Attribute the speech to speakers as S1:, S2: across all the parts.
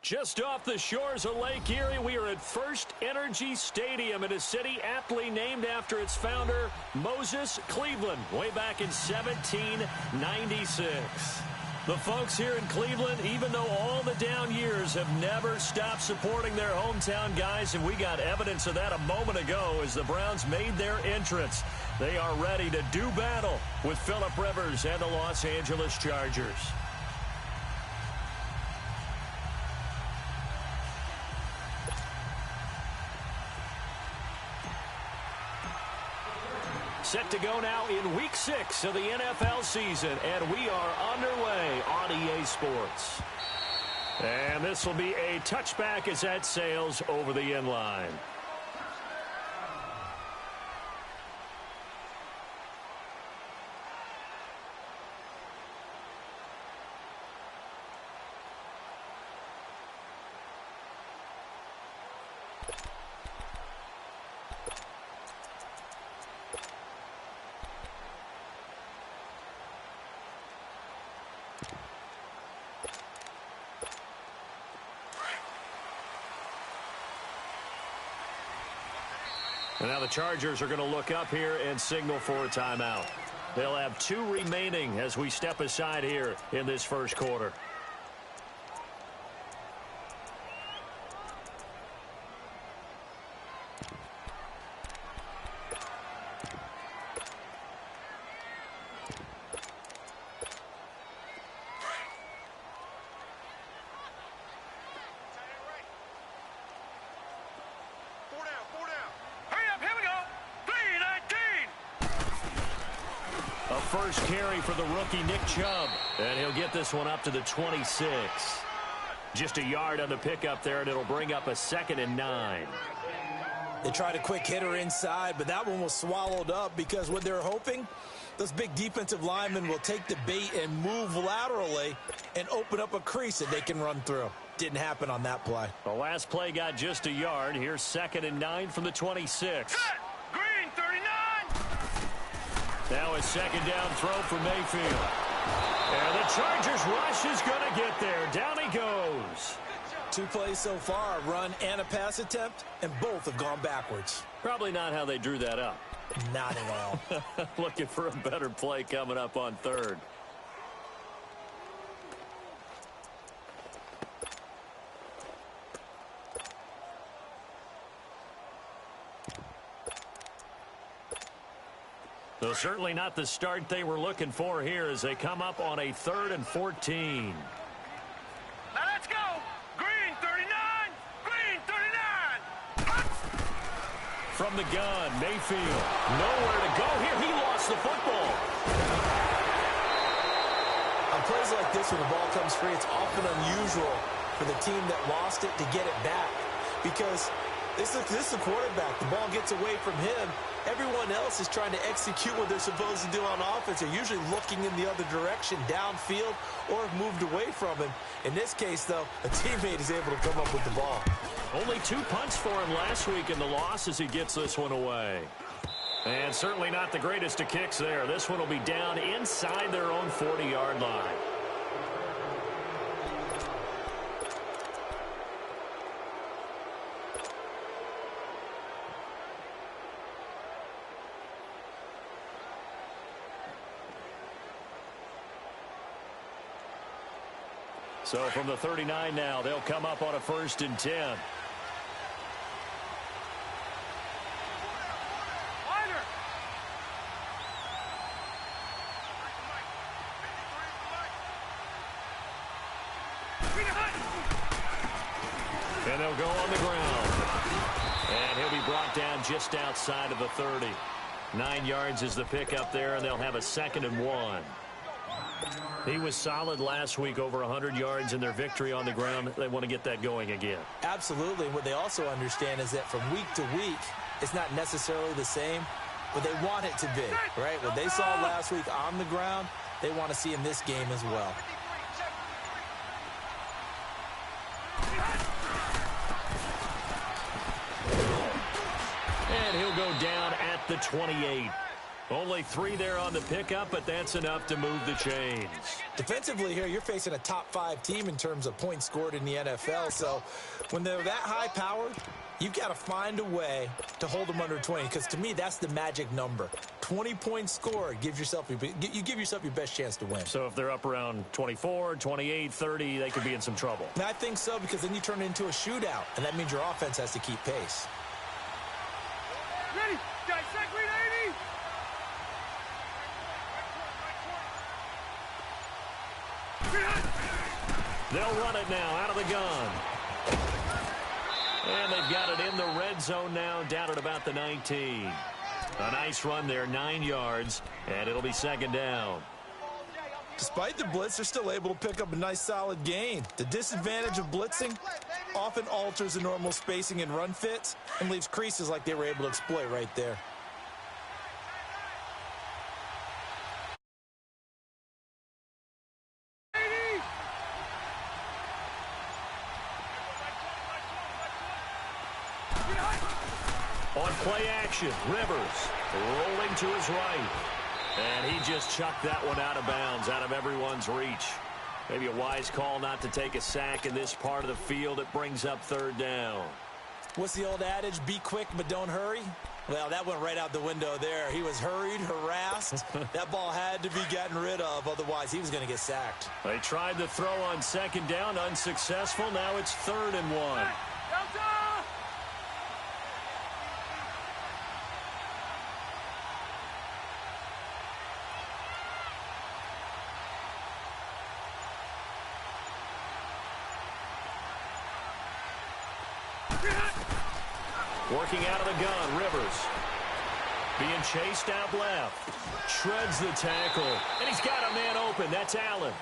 S1: Just off the shores of Lake Erie, we are at First Energy Stadium in a city aptly named after its founder, Moses Cleveland, way back in 1796. The folks here in Cleveland, even though all the down years, have never stopped supporting their hometown guys, and we got evidence of that a moment ago as the Browns made their entrance. They are ready to do battle with Phillip Rivers and the Los Angeles Chargers. Set to go now in Week 6 of the NFL season, and we are underway on EA Sports. And this will be a touchback as that sails over the end line. And now the Chargers are going to look up here and signal for a timeout. They'll have 2 remaining as we step aside here in this first quarter. First carry for the rookie Nick Chubb, and he'll get this one up to the 26. Just a yard on the pickup there, and it'll bring up a 2nd and 9.
S2: They tried a quick hitter inside, but that one was swallowed up because what they're hoping, those big defensive linemen will take the bait and move laterally and open up a crease that they can run through. Didn't happen on that play.
S1: The last play got just a yard. Here's 2nd and 9 from the 26. Now a 2nd down throw for Mayfield. And the Chargers rush is going to get there. Down he goes.
S2: 2 plays so far, a run and a pass attempt, and both have gone backwards.
S1: Probably not how they drew that up.
S2: Not at all.
S1: Looking for a better play coming up on 3rd. So certainly not the start they were looking for here as they come up on a 3rd and 14.
S3: Now let's go. Green 39. Green 39.
S1: From the gun, Mayfield. Nowhere to go here. He lost the football.
S2: On plays like this, when the ball comes free, it's often unusual for the team that lost it to get it back. Because this is the quarterback. The ball gets away from him. Everyone else is trying to execute what they're supposed to do on offense. They're usually looking in the other direction, downfield, or have moved away from him. In this case, though, a teammate is able to come up with the ball.
S1: Only 2 punts for him last week in the loss as he gets this one away. And certainly not the greatest of kicks there. This one will be down inside their own 40-yard line. So from the 39 now, they'll come up on a 1st and 10. And they'll go on the ground. And he'll be brought down just outside of the 30. 9 yards is the pickup there, and they'll have a 2nd and 1. He was solid last week, over 100 yards in their victory on the ground. They want to get that going again.
S2: Absolutely. What they also understand is that from week to week, it's not necessarily the same, but they want it to be, right? What they saw last week on the ground, they want to see in this game as well.
S1: And he'll go down at the 28. Only 3 there on the pickup, but that's enough to move the chains.
S2: Defensively here, you're facing a top-5 team in terms of points scored in the NFL. So when they're that high-powered, you've got to find a way to hold them under 20, because to me, that's the magic number. 20 points scored, you give yourself your best chance to win.
S1: So if they're up around 24, 28, 30, they could be in some trouble.
S2: And I think so, because then you turn it into a shootout, and that means your offense has to keep pace.
S3: Ready? Guys, set, green 80!
S1: They'll run it now out of the gun. And they've got it in the red zone now, down at about the 19. A nice run there, 9 yards, and it'll be second down.
S2: Despite the blitz, they're still able to pick up a nice, solid gain. The disadvantage of blitzing often alters the normal spacing and run fits and leaves creases like they were able to exploit right there.
S1: On play action, Rivers rolling to his right. And he just chucked that one out of bounds, out of everyone's reach. Maybe a wise call not to take a sack in this part of the field. It brings up third down.
S2: What's the old adage? Be quick, but don't hurry. Well, that went right out the window there. He was hurried, harassed. That ball had to be gotten rid of. Otherwise, he was going to get sacked.
S1: They tried the throw on second down, unsuccessful. Now it's 3rd and 1. Working out of the gun, Rivers. Being chased out left. Shreds the tackle. And he's got a man open. That's Allen.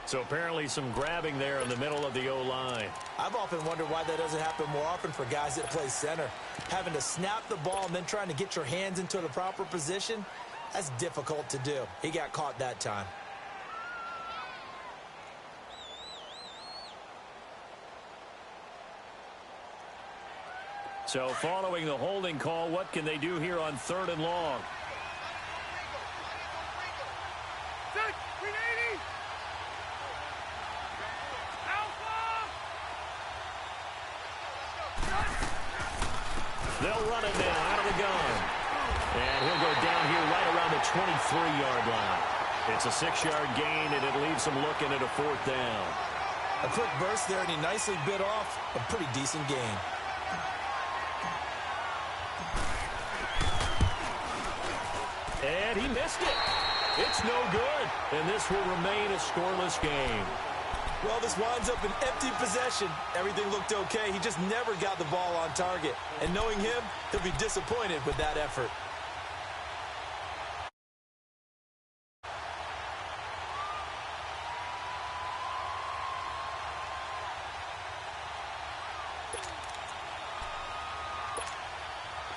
S1: So apparently some grabbing there in the middle of the O-line.
S2: I've often wondered why that doesn't happen more often for guys that play center. Having to snap the ball and then trying to get your hands into the proper position, that's difficult to do. He got caught that time.
S1: So following the holding call, what can they do here on 3rd and long?
S3: Set, green 80! Alpha!
S1: They'll run it now out of the gun. And he'll go down here right around the 23-yard line. It's a 6-yard gain, and it leaves him looking at a 4th down.
S2: A quick burst there, and he nicely bit off a pretty decent gain.
S1: And he missed it. It's no good. And this will remain a scoreless game.
S2: Well, this winds up an empty possession. Everything looked okay. He just never got the ball on target. And knowing him, he'll be disappointed with that effort.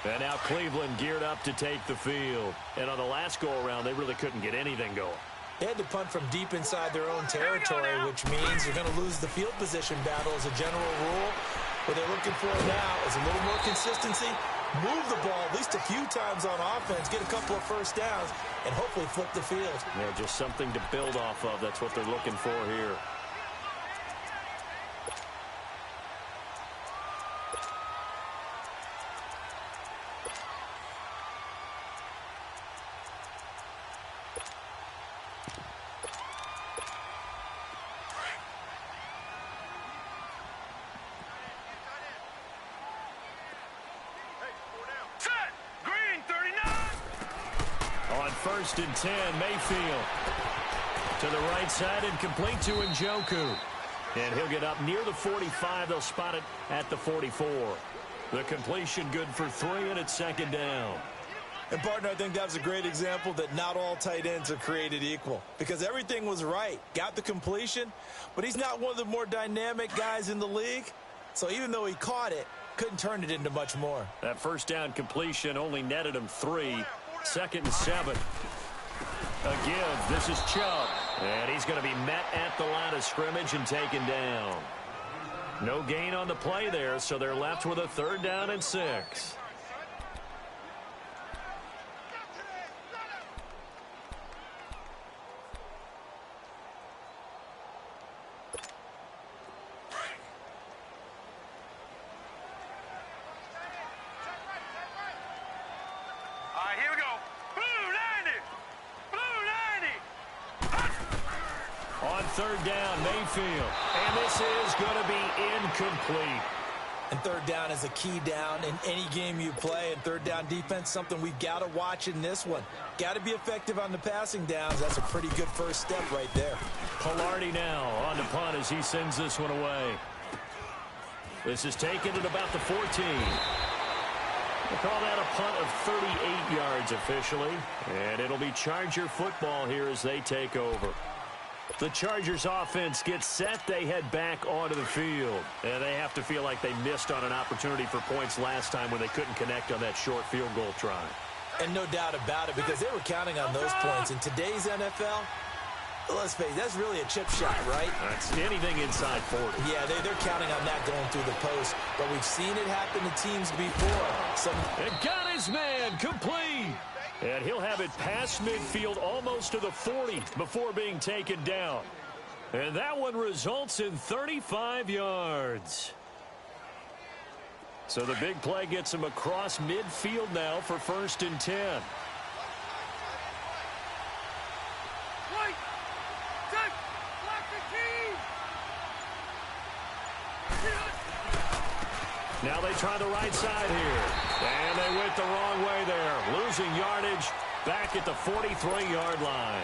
S1: And now Cleveland geared up to take the field. And on the last go-around, they really couldn't get anything going.
S2: They had to punt from deep inside their own territory, which means you're going to lose the field position battle as a general rule. What they're looking for now is a little more consistency, move the ball at least a few times on offense, get a couple of first downs, and hopefully flip the field.
S1: Yeah, just something to build off of. That's what they're looking for here. First and 10, Mayfield to the right side and complete to Njoku. And he'll get up near the 45. They'll spot it at the 44. The completion good for 3, and it's second down.
S2: And, partner, I think that was a great example that not all tight ends are created equal, because everything was right. Got the completion, but he's not one of the more dynamic guys in the league. So even though he caught it, couldn't turn it into much more.
S1: That first down completion only netted him 3. 2nd and 7. A give. This is Chubb. And he's going to be met at the line of scrimmage and taken down. No gain on the play there, so they're left with a 3rd down and 6.
S3: Here we go. Blue 90. Blue 90.
S1: On 3rd down, Mayfield. And this is going to be incomplete.
S2: And 3rd down is a key down in any game you play. And 3rd down defense, something we've got to watch in this one. Got to be effective on the passing downs. That's a pretty good first step right there.
S1: Pilardi now on the punt as he sends this one away. This is taken at about the 14. We'll call that a punt of 38 yards officially. And it'll be Charger football here as they take over. The Chargers offense gets set. They head back onto the field. And they have to feel like they missed on an opportunity for points last time when they couldn't connect on that short field goal try.
S2: And no doubt about it, because they were counting on those points. In today's NFL, let's face it, that's really a chip shot, right?
S1: That's anything inside 40.
S2: Yeah, they're counting on that going through the post. But we've seen it happen to teams before.
S1: And got his man complete. And he'll have it past midfield almost to the 40 before being taken down. And that one results in 35 yards. So the big play gets him across midfield now for 1st and 10.
S3: Right. Check. Block the key.
S1: Now they try the right side here. And they went the wrong way there. Losing yardage back at the 43-yard line.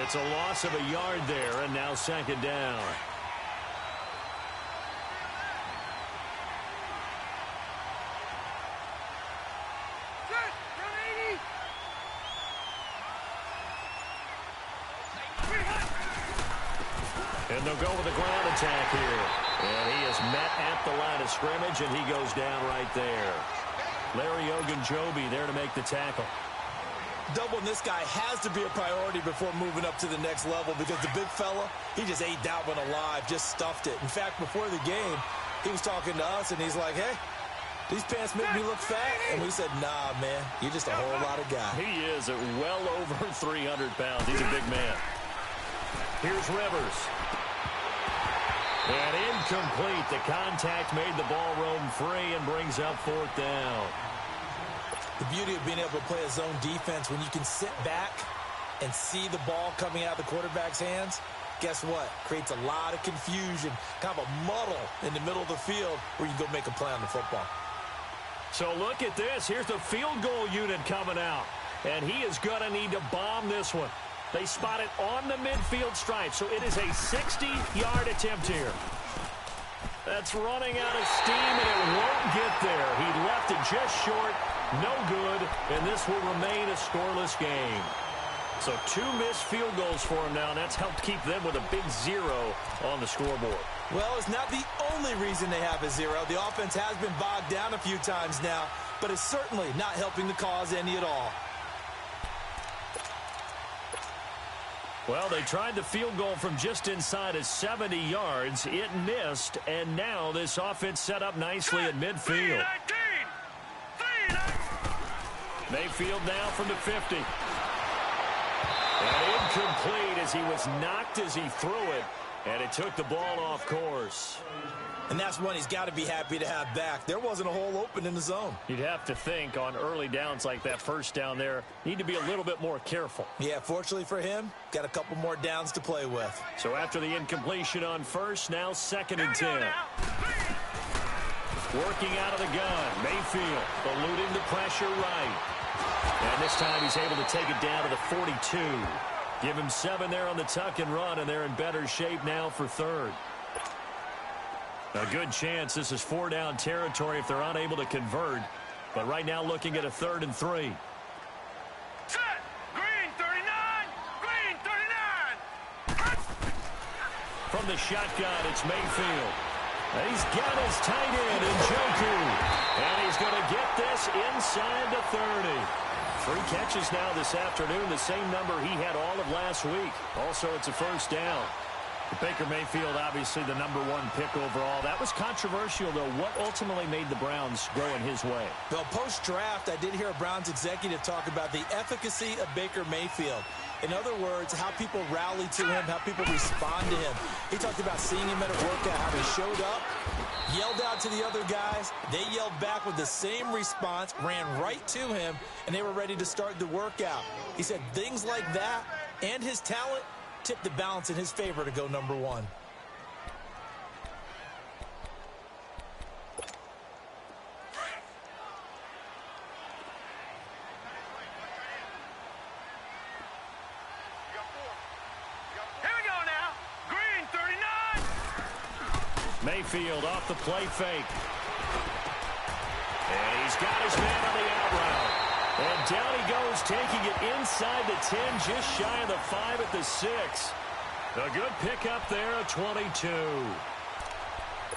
S1: It's a loss of a yard there, and now 2nd down.
S3: Set. Run 80.
S1: And they'll go with a ground attack here. And he is met at the line of scrimmage, and he goes down right there. Larry Ogunjobi there to make the tackle.
S2: Doubling this guy has to be a priority before moving up to the next level, because the big fella, he just ate that one alive, just stuffed it. In fact, before the game, he was talking to us, and he's like, hey, these pants make me look fat. And we said, nah, man, you're just a whole lot of guy.
S1: He is at well over 300 pounds. He's a big man. Here's Rivers. And incomplete. The contact made the ball roam free and brings up 4th down.
S2: The beauty of being able to play a zone defense, when you can sit back and see the ball coming out of the quarterback's hands, guess what? Creates a lot of confusion, kind of a muddle in the middle of the field where you can go make a play on the football.
S1: So look at this. Here's the field goal unit coming out. And he is going to need to bomb this one. They spot it on the midfield stripe, so it is a 60-yard attempt here. That's running out of steam, and it won't get there. He left it just short, no good, and this will remain a scoreless game. So 2 missed field goals for him now, and that's helped keep them with a big 0 on the scoreboard.
S2: Well, it's not the only reason they have a 0. The offense has been bogged down a few times now, but it's certainly not helping the cause any at all.
S1: Well, they tried the field goal from just inside of 70 yards. It missed, and now this offense set up nicely at midfield. Mayfield now from the 50. And incomplete as he was knocked as he threw it, and it took the ball off course.
S2: And that's one he's got to be happy to have back. There wasn't a hole open in the zone.
S1: You'd have to think on early downs like that, 1st down there, need to be a little bit more careful.
S2: Yeah, fortunately for him, got a couple more downs to play with.
S1: So after the incompletion on 1st, now 2nd and 10. Working out of the gun, Mayfield eluding the pressure right. And this time he's able to take it down to the 42. Give him 7 there on the tuck and run, and they're in better shape now for 3rd. A good chance this is 4-down territory if they're unable to convert. But right now looking at a 3rd and 3.
S3: Set. Green 39. Green 39.
S1: From the shotgun, it's Mayfield. And he's got his tight end in Njoku. And he's going to get this inside the 30. 3 catches now this afternoon, the same number he had all of last week. Also, it's a 1st down. Baker Mayfield, obviously the #1 pick overall. That was controversial, though. What ultimately made the Browns go in his way?
S2: Well, post-draft, I did hear a Browns executive talk about the efficacy of Baker Mayfield. In other words, how people rally to him, how people respond to him. He talked about seeing him at a workout, how he showed up, yelled out to the other guys. They yelled back with the same response, ran right to him, and they were ready to start the workout. He said things like that and his talent tipped the balance in his favor to go #1.
S3: Here we go now. Green, 39.
S1: Mayfield off the play fake. And he's got his man on the out route. And down he goes, taking it inside the 10, just shy of the 5 at the 6. A good pickup there, a 22.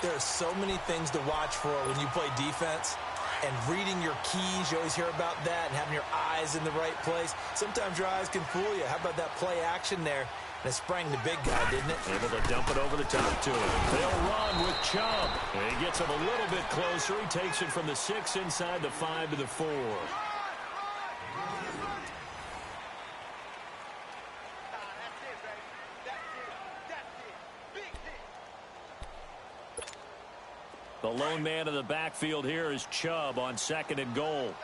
S2: There are so many things to watch for when you play defense. And reading your keys, you always hear about that, and having your eyes in the right place. Sometimes your eyes can fool you. How about that play action there? And it sprang the big guy, didn't it?
S1: Able to dump it over the top to him. They'll run with Chubb. And he gets him a little bit closer. He takes it from the 6 inside the 5 to the 4. The lone man in the backfield here is Chubb on 2nd and goal.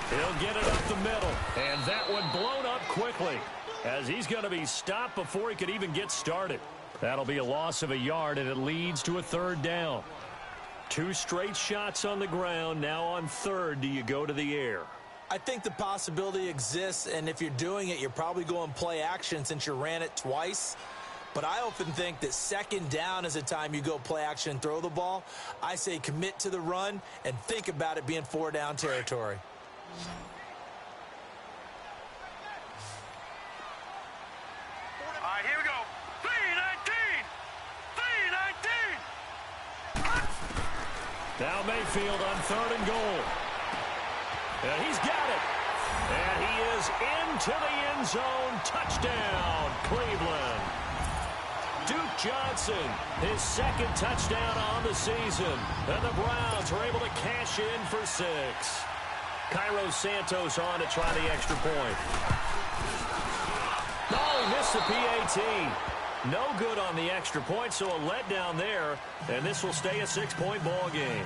S1: He'll get it up the middle. And that one blown up quickly, as he's going to be stopped before he could even get started. That'll be a loss of a yard, and it leads to a 3rd down. 2 straight shots on the ground. Now on 3rd, do you go to the air?
S2: I think the possibility exists, and if you're doing it, you're probably going play action since you ran it twice. But I often think that 2nd down is a time you go play action and throw the ball. I say commit to the run and think about it being 4-down territory.
S3: All right, here we go. 3-19. 3-19.
S1: Now Mayfield on 3rd and goal. And he's got it. And he is into the end zone. Touchdown, Cleveland. Duke Johnson, his 2nd touchdown on the season. And the Browns are able to cash in for 6. Cairo Santos on to try the extra point. Oh, he missed the PAT. No good on the extra point, so a letdown there. And this will stay a 6-point ball game.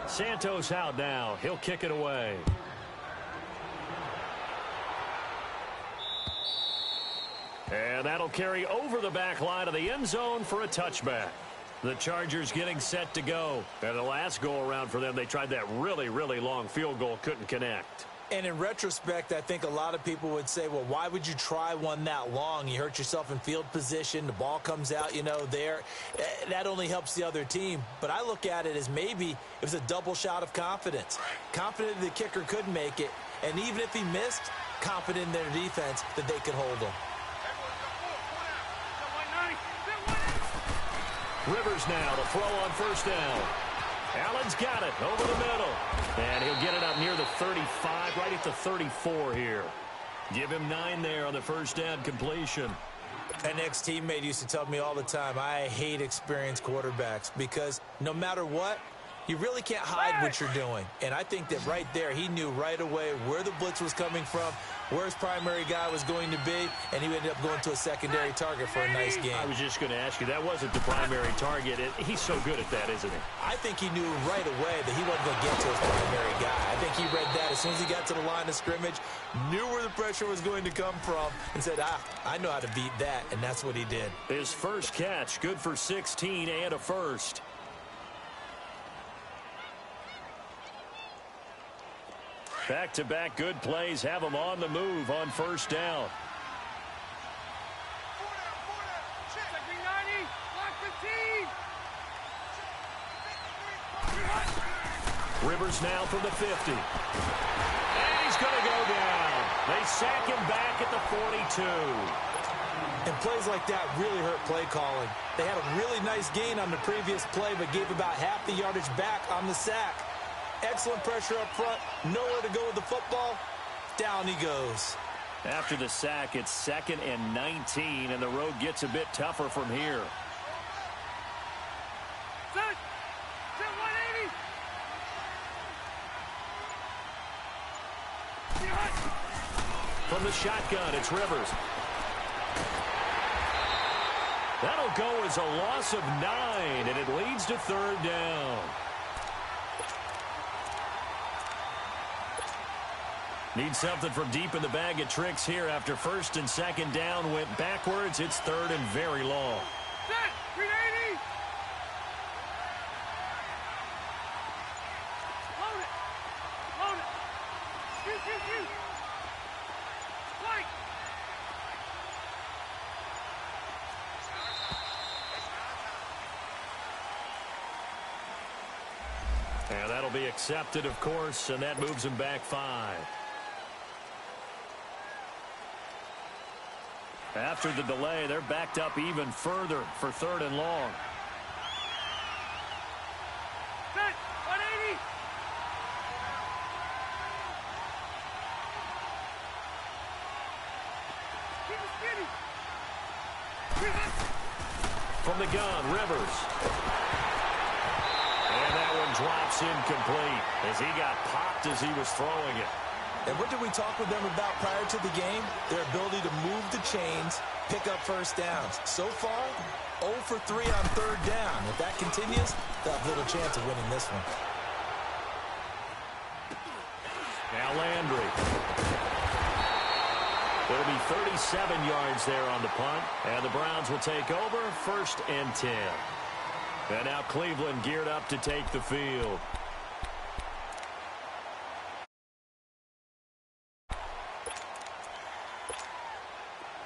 S1: Santos out now. He'll kick it away. And that'll carry over the back line of the end zone for a touchback. The Chargers getting set to go. And the last go-around for them, they tried that really, really long field goal, couldn't connect.
S2: And in retrospect, I think a lot of people would say, well, why would you try one that long? You hurt yourself in field position. The ball comes out, there. That only helps the other team. But I look at it as maybe it was a double shot of confidence. Confident the kicker could make it. And even if he missed, confident in their defense that they could hold him.
S1: Rivers now to throw on 1st down. Allen's got it over the middle. And he'll get it up near the 35, right at the 34 here. Give him 9 there on the 1st down completion.
S2: An ex-teammate used to tell me all the time, I hate experienced quarterbacks because no matter what, you really can't hide what you're doing. And I think that right there, he knew right away where the blitz was coming from, where his primary guy was going to be, and he ended up going to a secondary target for a nice game.
S1: I was just going to ask you, that wasn't the primary target. He's so good at that, isn't he?
S2: I think he knew right away that he wasn't going to get to his primary guy. I think he read that as soon as he got to the line of scrimmage, knew where the pressure was going to come from, and said, I know how to beat that, and that's what he did.
S1: His first catch, good for 16 and a 1st. Back-to-back good plays have him on the move on 1st down. Rivers now from the 50. And he's going to go down. They sack him back at the 42.
S2: And plays like that really hurt play calling. They had a really nice gain on the previous play, but gave about half the yardage back on the sack. Excellent pressure up front. Nowhere to go with the football. Down he goes.
S1: After the sack, it's 2nd and 19, and the road gets a bit tougher from here.
S3: Set 180.
S1: From the shotgun, it's Rivers. That'll go as a loss of 9, and it leads to 3rd down. Need something from deep in the bag of tricks here after 1st and 2nd down went backwards. It's 3rd and very long.
S3: Set 380. Load it. Load it. Shoot. Fight.
S1: And that'll be accepted, of course, and that moves him back 5. After the delay, they're backed up even further for 3rd and long.
S3: Set 180. Keep it skinny.
S1: From the gun, Rivers. And that one drops incomplete as he got popped as he was throwing it.
S2: And what did we talk with them about prior to the game? Their ability to move the chains, pick up first downs. So far, 0 for 3 on 3rd down. If that continues, they'll have little chance of winning this one.
S1: Now Landry. There'll be 37 yards there on the punt, and the Browns will take over 1st and 10. And now Cleveland geared up to take the field.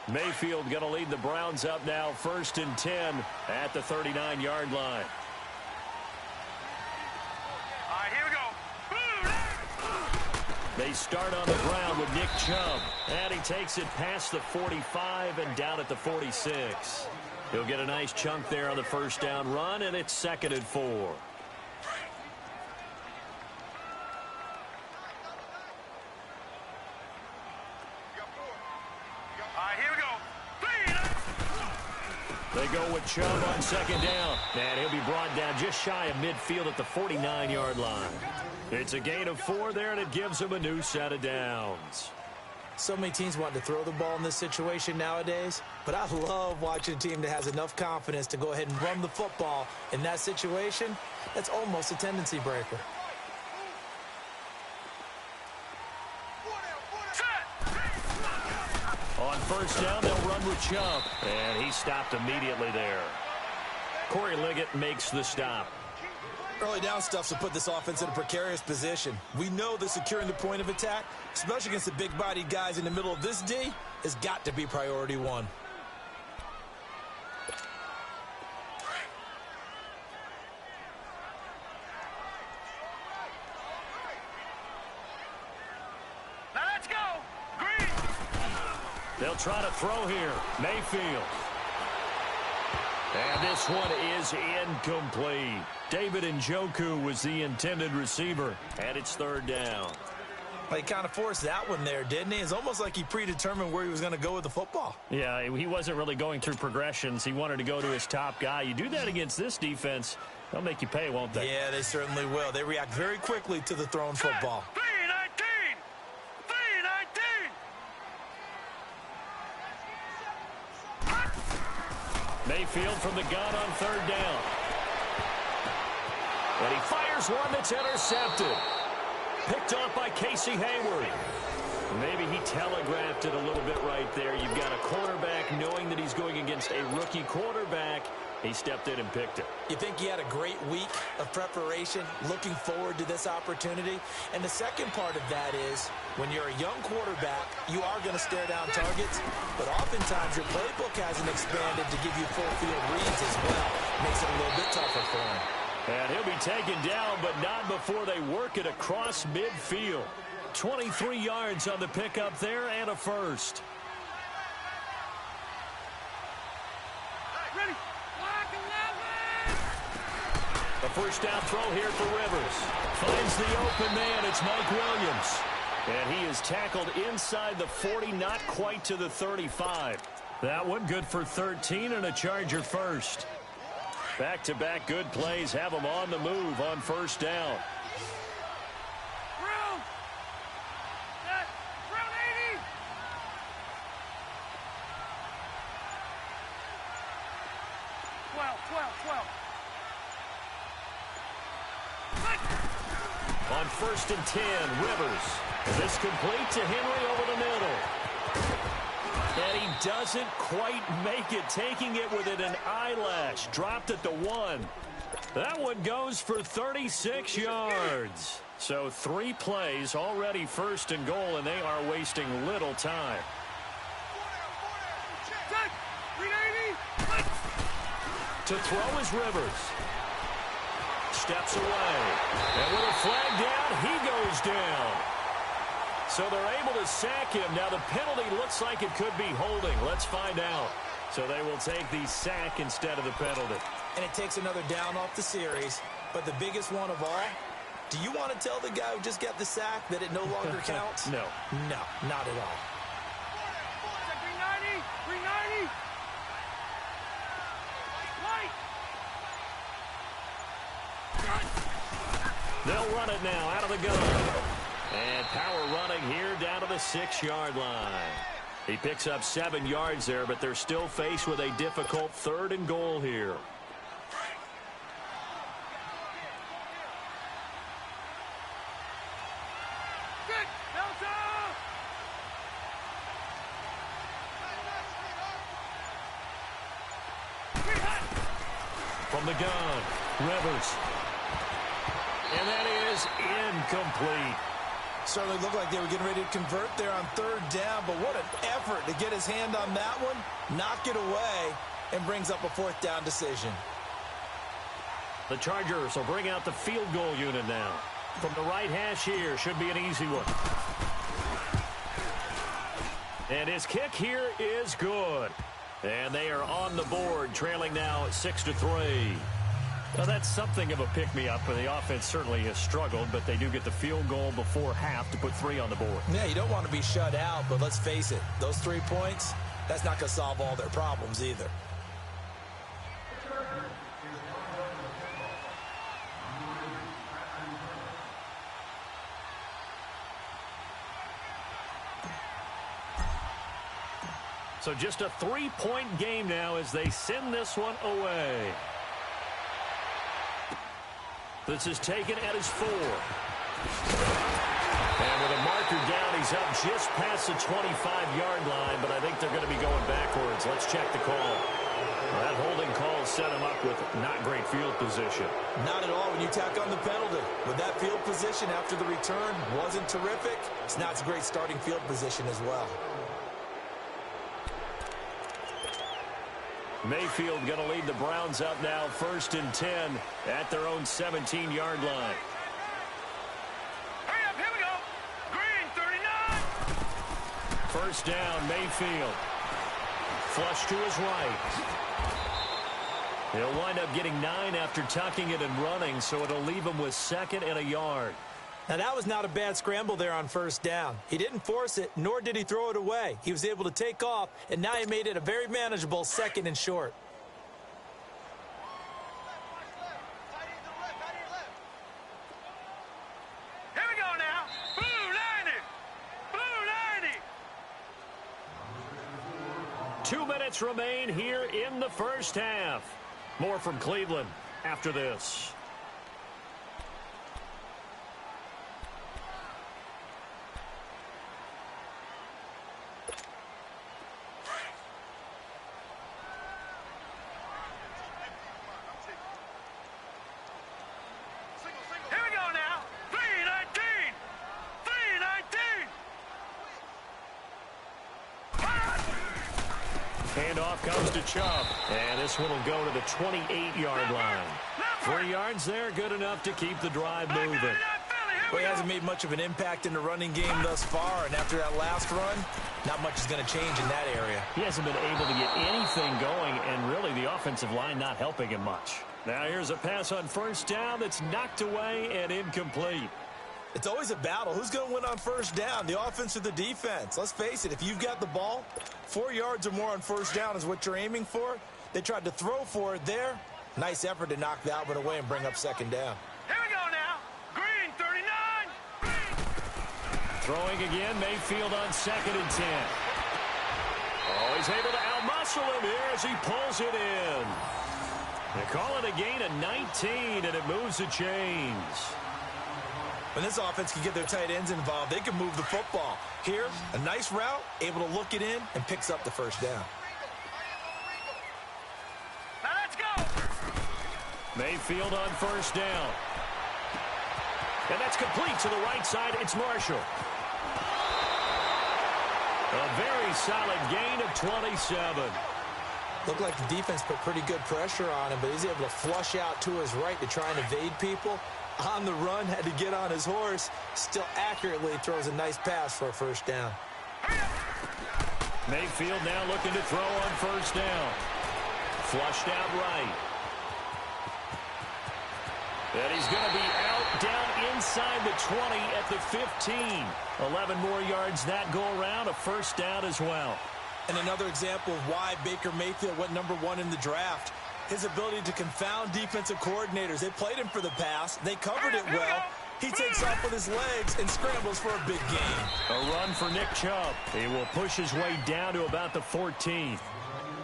S1: Mayfield going to lead the Browns up now 1st and 10 at the 39-yard line.
S3: All right, here we go.
S1: They start on the ground with Nick Chubb, and he takes it past the 45 and down at the 46. He'll get a nice chunk there on the 1st down run, and it's 2nd and 4. They go with Chubb on 2nd down. And he'll be brought down just shy of midfield at the 49-yard line. It's a gain of 4 there, and it gives him a new set of downs.
S2: So many teams want to throw the ball in this situation nowadays, but I love watching a team that has enough confidence to go ahead and run the football in that situation. That's almost a tendency breaker.
S1: On 1st down, they'll run with Chubb, and he stopped immediately there. Corey Liggett makes the stop.
S2: Early down stuff to put this offense in a precarious position. We know that securing the point of attack, especially against the big-bodied guys in the middle of this D, has got to be priority 1.
S3: Let's go. Green.
S1: They'll try to throw here. Mayfield. And this one is incomplete. David Njoku was the intended receiver, and it's 3rd down.
S2: He kind of forced that one there, didn't he? It's almost like he predetermined where he was going to go with the football.
S1: Yeah, he wasn't really going through progressions. He wanted to go to his top guy. You do that against this defense, they'll make you pay, won't they?
S2: Yeah, they certainly will. They react very quickly to the thrown football.
S3: 319. 319.
S1: Mayfield from the gun on 3rd down. And he fires one that's intercepted. Picked off by Casey Hayward. Maybe he telegraphed it a little bit right there. You've got a quarterback knowing that he's going against a rookie quarterback. He stepped in and picked it.
S2: You think he had a great week of preparation, looking forward to this opportunity? And the second part of that is, when you're a young quarterback, you are going to stare down targets, but oftentimes your playbook hasn't expanded to give you full field reads as well. Makes it a little bit tougher for him.
S1: And he'll be taken down, but not before they work it across midfield. 23 yards on the pickup there and a first. A first down throw here for Rivers. Finds the open man. It's Mike Williams. And he is tackled inside the 40, not quite to the 35. That one good for 13 and a Charger first. Back-to-back good plays have them on the move on first down. On first and 10, Rivers. This complete to Henry over the middle. And he doesn't quite make it, taking it within an eyelash. Dropped at the 1. That one goes for 36 yards. So 3 plays, already first and goal, and they are wasting little time. To throw is Rivers. Steps away. And with a flag down, he goes down. So they're able to sack him. Now the penalty looks like it could be holding. Let's find out. So they will take the sack instead of the penalty.
S2: And it takes another down off the series. But the biggest one of all, do you want to tell the guy who just got the sack that it no longer counts?
S1: No.
S2: No, not at all.
S3: 390! 390!
S1: They'll run it now out of the gun. And power running here down to the 6-yard line. He picks up 7 yards there, but they're still faced with a difficult 3rd and goal here. From the gun, Rivers. And that is incomplete.
S2: Certainly looked like they were getting ready to convert there on 3rd down, but what an effort to get his hand on that one, knock it away, and brings up a 4th down decision.
S1: The Chargers will bring out the field goal unit now. From the right hash here, should be an easy one. And his kick here is good. And they are on the board, trailing now 6-3. Now, that's something of a pick-me-up, and the offense certainly has struggled, but they do get the field goal before half to put 3 on the board.
S2: Yeah, you don't want to be shut out, but let's face it, those 3 points, that's not going to solve all their problems either.
S1: So just a 3-point game now as they send this one away. This is taken at his 4. And with a marker down, he's up just past the 25-yard line, but I think they're going to be going backwards. Let's check the call. That holding call set him up with not great field position.
S2: Not at all when you tack on the penalty. With that field position after the return wasn't terrific, it's not a great starting field position as well.
S1: Mayfield going to lead the Browns up now, 1st and 10 at their own 17-yard line.
S3: Hurry up, here we go. Green, 39.
S1: First down, Mayfield. Flush to his right. He'll wind up getting 9 after tucking it and running, so it'll leave him with 2nd and a yard.
S2: Now, that was not a bad scramble there on first down. He didn't force it, nor did he throw it away. He was able to take off, and now he made it a very manageable 2nd and short.
S3: Here we go now. Blue 90. Blue 90.
S1: 2 minutes remain here in the first half. More from Cleveland after this. Handoff comes to Chubb. And this one will go to the 28-yard line. 3 yards there, good enough to keep the drive moving.
S2: Well, he hasn't made much of an impact in the running game thus far, and after that last run, not much is going to change in that area.
S1: He hasn't been able to get anything going, and really the offensive line not helping him much. Now here's a pass on first down that's knocked away and incomplete.
S2: It's always a battle. Who's going to win on first down, the offense or the defense? Let's face it, if you've got the ball, 4 yards or more on first down is what you're aiming for. They tried to throw for it there. Nice effort to knock that one away and bring up second down.
S3: Here we go now. Green, 39.
S1: Throwing again, Mayfield on 2nd and 10. Oh, he's able to outmuscle him here as he pulls it in. They call it a gain of 19, and it moves the chains.
S2: When this offense can get their tight ends involved, they can move the football. Here, a nice route, able to look it in, and picks up the first down.
S3: Now let's go.
S1: Mayfield on first down. And that's complete to the right side. It's Marshall. A very solid gain of 27.
S2: Looked like the defense put pretty good pressure on him, but he's able to flush out to his right to try and evade people. On the run, had to get on his horse. Still accurately throws a nice pass for a first down.
S1: Mayfield now looking to throw on first down. Flushed out right. And he's going to be out down inside the 20 at the 15. 11 more yards that go around, a first down as well.
S2: And another example of why Baker Mayfield went #1 in the draft. His ability to confound defensive coordinators. They played him for the pass. They covered it well. He takes off with his legs and scrambles for a big gain.
S1: A run for Nick Chubb. He will push his way down to about the 14.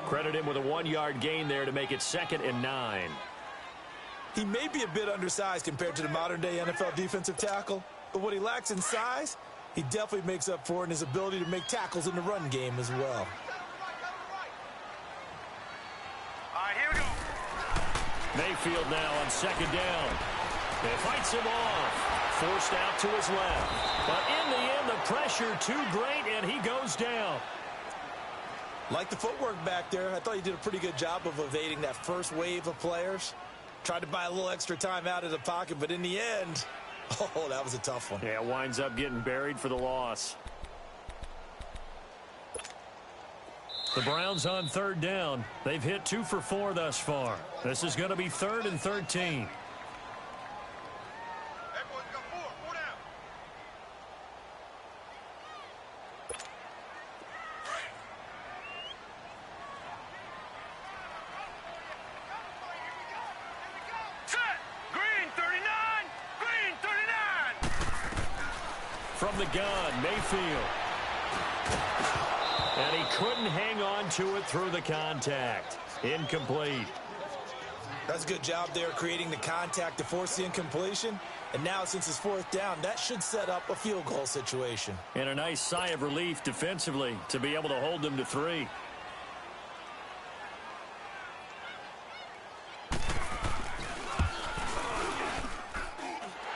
S1: Credit him with a 1-yard gain there to make it 2nd and 9.
S2: He may be a bit undersized compared to the modern-day NFL defensive tackle, but what he lacks in size, he definitely makes up for in his ability to make tackles in the run game as well.
S3: All right, here we go.
S1: Mayfield now on 2nd down. It fights him off. Forced out to his left. But in the end, the pressure too great, and he goes down.
S2: Like the footwork back there, I thought he did a pretty good job of evading that first wave of players. Tried to buy a little extra time out of the pocket, but in the end, oh, that was a tough one.
S1: Yeah, winds up getting buried for the loss. The Browns on 3rd down. They've hit 2 for 4 thus far. This is going to be 3rd and 13.
S3: Everyone's got 4 down. Set. Green, 39. Green, 39.
S1: From the gun, Mayfield. And he couldn't hang on to it through the contact. Incomplete.
S2: That's a good job there creating the contact to force the incompletion. And now since it's 4th down, that should set up a field goal situation.
S1: And a nice sigh of relief defensively to be able to hold them to 3.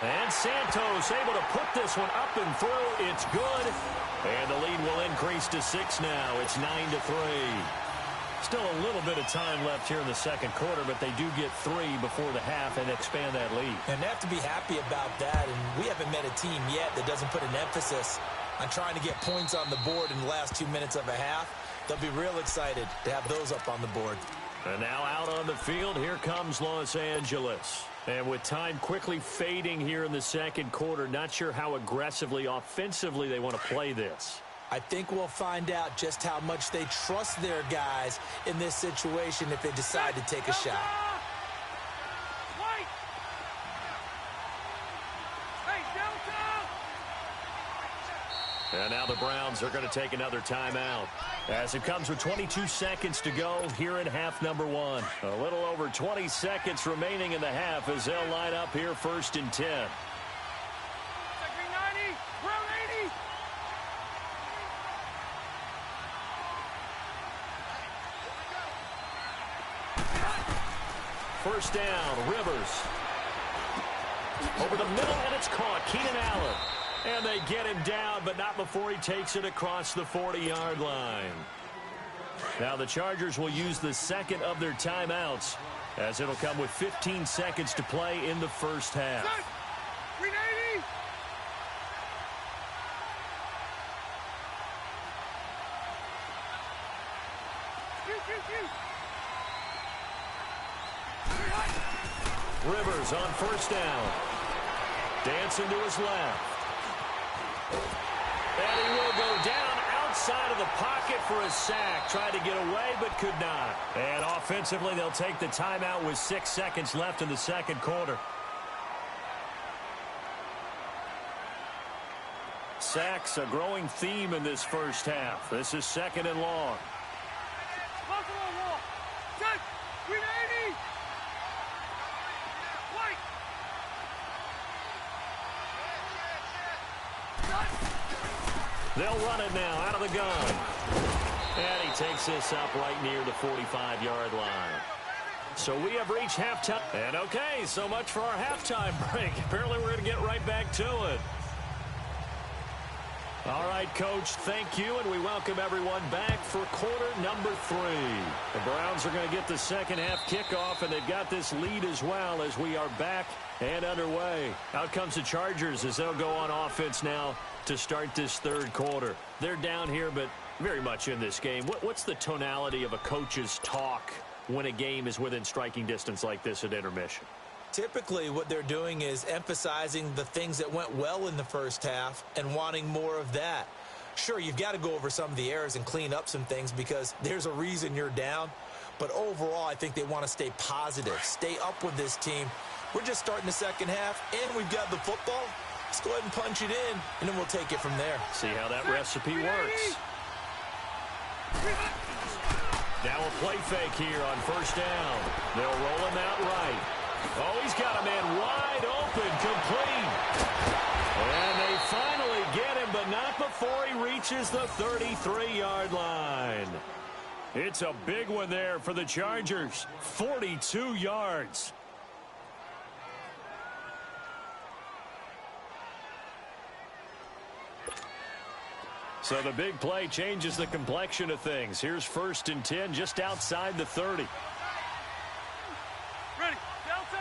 S1: And Santos able to put this one up and through. It's good. And the lead will increase to 6 now. It's 9-3. Still a little bit of time left here in the 2nd quarter, but they do get 3 before the half and expand that lead.
S2: And they have to be happy about that. And we haven't met a team yet that doesn't put an emphasis on trying to get points on the board in the last 2 minutes of a half. They'll be real excited to have those up on the board.
S1: And now out on the field, here comes Los Angeles. And with time quickly fading here in the 2nd quarter, not sure how aggressively, offensively they want to play this.
S2: I think we'll find out just how much they trust their guys in this situation if they decide to take a shot.
S3: Wait. Hey, Delta.
S1: And now the Browns are going to take another timeout. As it comes with 22 seconds to go here in half number 1. A little over 20 seconds remaining in the half as they'll line up here 1st and 10.
S3: Green 90. Brown 80.
S1: First down, Rivers. Over the middle, and it's caught. Keenan Allen. And they get him down, but not before he takes it across the 40-yard line. Now the Chargers will use the 2nd of their timeouts, as it'll come with 15 seconds to play in the first half.
S3: Green 80.
S1: Rivers on first down. Dancing to his left. And he will go down outside of the pocket for a sack. Tried to get away, but could not. And offensively, they'll take the timeout with 6 seconds left in the second quarter. Sacks, a growing theme in this first half. This is second and long. They'll run it now out of the gun. And he takes this up right near the 45-yard line. So we have reached halftime. And okay, so much for our halftime break. Apparently we're going to get right back to it. All right, Coach, thank you, and we welcome everyone back for quarter number 3. The Browns are going to get the second half kickoff, and they've got this lead as well as we are back and underway. Out comes the Chargers as they'll go on offense now to start this third quarter. They're down here, but very much in this game. What's the tonality of a coach's talk when a game is within striking distance like this at intermission?
S2: Typically, what they're doing is emphasizing the things that went well in the first half and wanting more of that. Sure, you've got to go over some of the errors and clean up some things because there's a reason you're down. But overall, I think they want to stay positive, stay up with this team. We're just starting the second half, and we've got the football. Let's go ahead and punch it in, and then we'll take it from there.
S1: See how that recipe works. Now a play fake here on first down. They'll roll him out right. Oh, he's got a man wide open, complete. And they finally get him, but not before he reaches the 33-yard line. It's a big one there for the Chargers. 42 yards. So the big play changes the complexion of things. Here's 1st and 10 just outside the 30.
S3: Ready, Delta!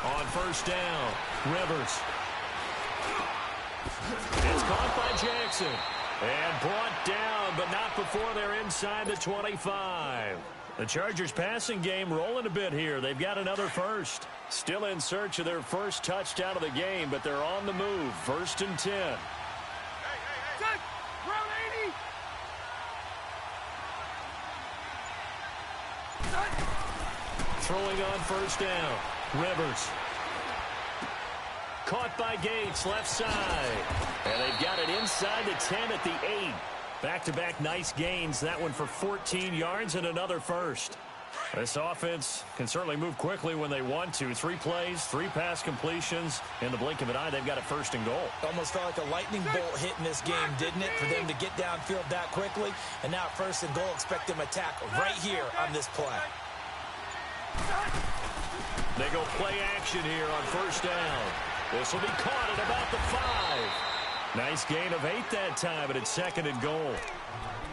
S1: On first down, Rivers. It's caught by Jackson. And brought down, but not before they're inside the 25. The Chargers passing game rolling a bit here. They've got another first. Still in search of their first touchdown of the game, but they're on the move. 1st and 10.
S3: Hey, round 80!
S1: Throwing on first down. Rivers. Caught by Gates, left side. And they've got it inside the 10 at the 8. Back-to-back nice gains. That one for 14 yards and another first. This offense can certainly move quickly when they want to. 3 plays, 3 pass completions. In the blink of an eye, they've got it 1st and goal.
S2: Almost felt like a lightning bolt hit in this game, didn't it? For them to get downfield that quickly. And now 1st and goal, expect them to attack right here on this play.
S1: They go play action here on first down. This will be caught at about the 5. Nice gain of 8 that time, but it's 2nd and goal.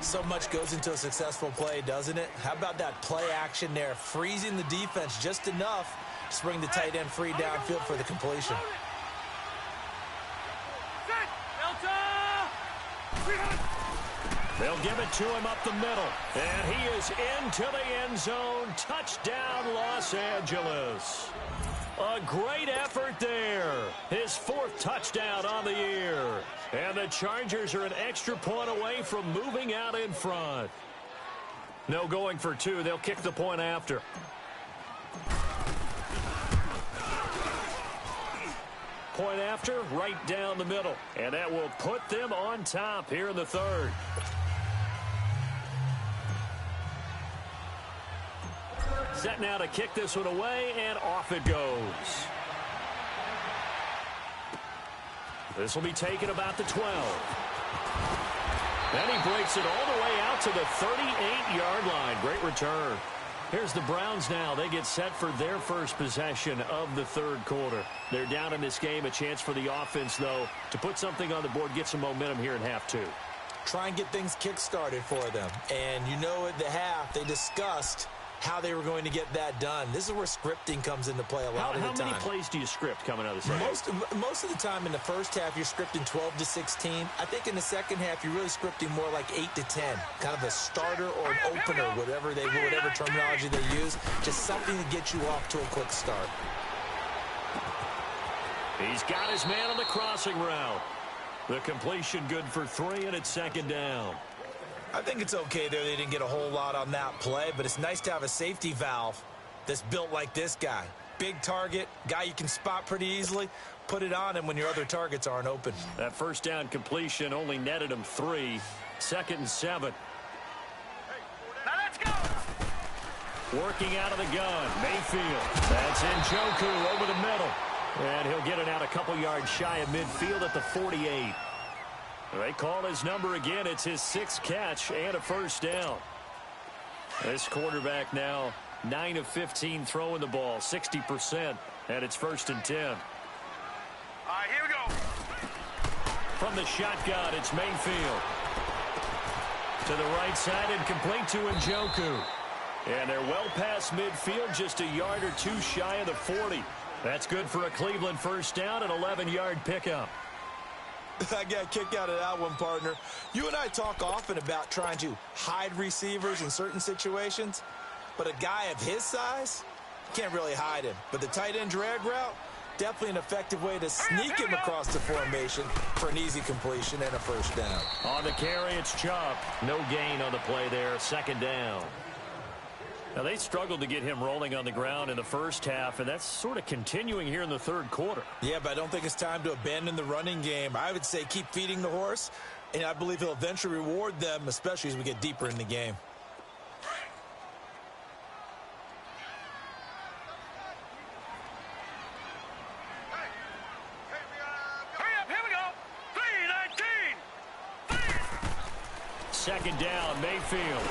S2: So much goes into a successful play, doesn't it? How about that play action there? Freezing the defense just enough to bring the tight end free downfield for the completion.
S1: They'll give it to him up the middle. And he is into the end zone. Touchdown, Los Angeles. A great effort there. His 4th touchdown on the year. And the Chargers are an extra point away from moving out in front. No going for 2. They'll kick the point after. Point after, right down the middle. And that will put them on top here in the 3rd. Set now to kick this one away, and off it goes. This will be taken about the 12. And he breaks it all the way out to the 38-yard line. Great return. Here's the Browns now. They get set for their first possession of the 3rd quarter. They're down in this game. A chance for the offense, though, to put something on the board, get some momentum here in half 2.
S2: Try and get things kick-started for them. And you know at the half, they discussed how they were going to get that done. This is where scripting comes into play a lot of the time.
S1: How many plays do you script coming out of the second?
S2: Most of the time in the first half, you're scripting 12 to 16. I think in the second half, you're really scripting more like 8 to 10. Kind of a starter or an opener, whatever terminology they use. Just something to get you off to a quick start.
S1: He's got his man on the crossing route. The completion good for 3, and it's second down.
S2: I think it's okay there. They didn't get a whole lot on that play, but it's nice to have a safety valve that's built like this guy. Big target, guy you can spot pretty easily. Put it on him when your other targets aren't open.
S1: That first down completion only netted him 3. 2nd and 7.
S3: Now let's go.
S1: Working out of the gun, Mayfield. That's Njoku over the middle. And he'll get it out a couple yards shy of midfield at the 48. They call his number again. It's his 6th catch and a first down. This quarterback now 9 of 15 throwing the ball, 60%, and it's 1st and 10.
S3: All right, here we go.
S1: From the shotgun, it's Mayfield. To the right side and complete to Njoku. And they're well past midfield, just a yard or 2 shy of the 40. That's good for a Cleveland first down, an 11-yard pickup.
S2: I got a kick out of that one, partner. You and I talk often about trying to hide receivers in certain situations, but a guy of his size, can't really hide him. But the tight end drag route, definitely an effective way to sneak him across the formation for an easy completion and a first down.
S1: On the carry, it's Chubb. No gain on the play there, 2nd down. Now, they struggled to get him rolling on the ground in the first half, and that's sort of continuing here in the 3rd quarter.
S2: Yeah, but I don't think it's time to abandon the running game. I would say keep feeding the horse, and I believe he'll eventually reward them, especially as we get deeper in the game.
S3: Hurry up, here we go. 3-19.
S1: 2nd down, Mayfield.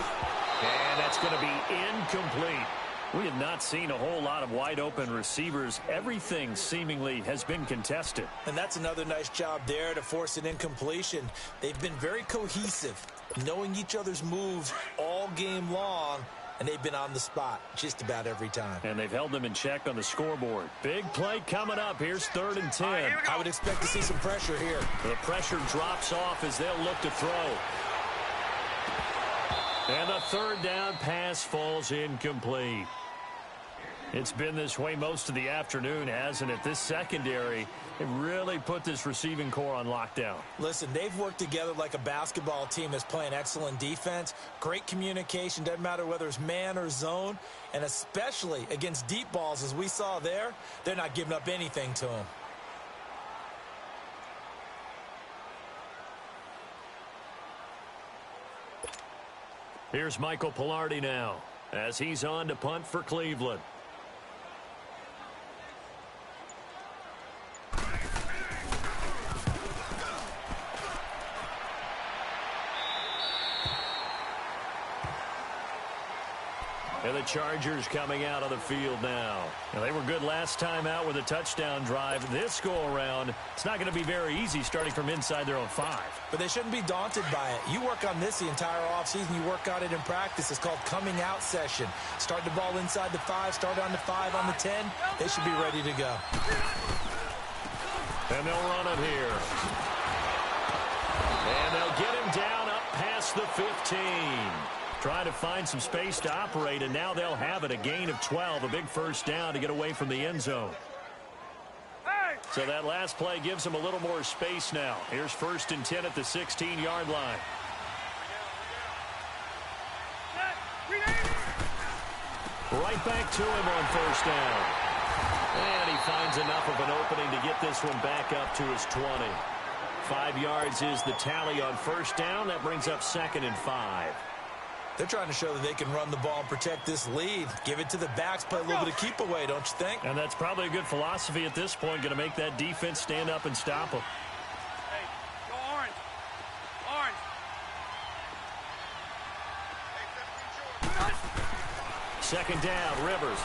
S1: And that's going to be incomplete. We have not seen a whole lot of wide-open receivers. Everything seemingly has been contested.
S2: And that's another nice job there to force an incompletion. They've been very cohesive, knowing each other's moves all game long, and they've been on the spot just about every time.
S1: And they've held them in check on the scoreboard. Big play coming up. Here's 3rd and 10.
S2: I would expect to see some pressure here.
S1: The pressure drops off as they'll look to throw. And the 3rd down pass falls incomplete. It's been this way most of the afternoon, hasn't it? This secondary, it really put this receiving core on lockdown.
S2: Listen, they've worked together like a basketball team that's playing excellent defense. Great communication, doesn't matter whether it's man or zone. And especially against deep balls, as we saw there, they're not giving up anything to them.
S1: Here's Michael Pilardi now as he's on to punt for Cleveland. And the Chargers coming out on the field now. And they were good last time out with a touchdown drive. This go-around, it's not going to be very easy starting from inside their own 5.
S2: But they shouldn't be daunted by it. You work on this the entire offseason. You work on it in practice. It's called coming out session. Start the ball inside the 5, start on the 5, on the 10. They should be ready to go.
S1: And they'll run it here. And they'll get him down up past the 15. Trying to find some space to operate, and now they'll have it. A gain of 12, a big first down to get away from the end zone. So that last play gives them a little more space now. Here's 1st and 10 at the 16-yard line. Right back to him on 1st down. And he finds enough of an opening to get this one back up to his 20. 5 yards is the tally on 1st down. That brings up 2nd and 5.
S2: They're trying to show that they can run the ball and protect this lead. Give it to the backs, play a little bit of keep away, don't you think?
S1: And that's probably a good philosophy at this point, going to make that defense stand up and stop them.
S3: Hey, go orange. Orange.
S1: 2nd down, Rivers.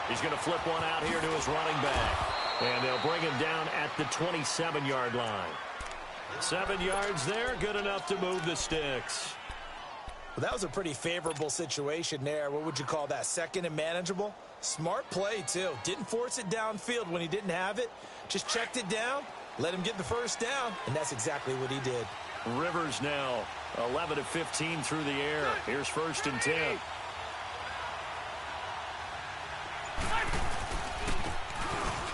S1: He's going to flip one out here to his running back. And they'll bring him down at the 27-yard line. 7 yards there, good enough to move the sticks.
S2: Well, that was a pretty favorable situation there. What would you call that? Second and manageable? Smart play, too. Didn't force it downfield when he didn't have it. Just checked it down, let him get the first down, and that's exactly what he did.
S1: Rivers now 11 of 15 through the air. Here's 1st and 10.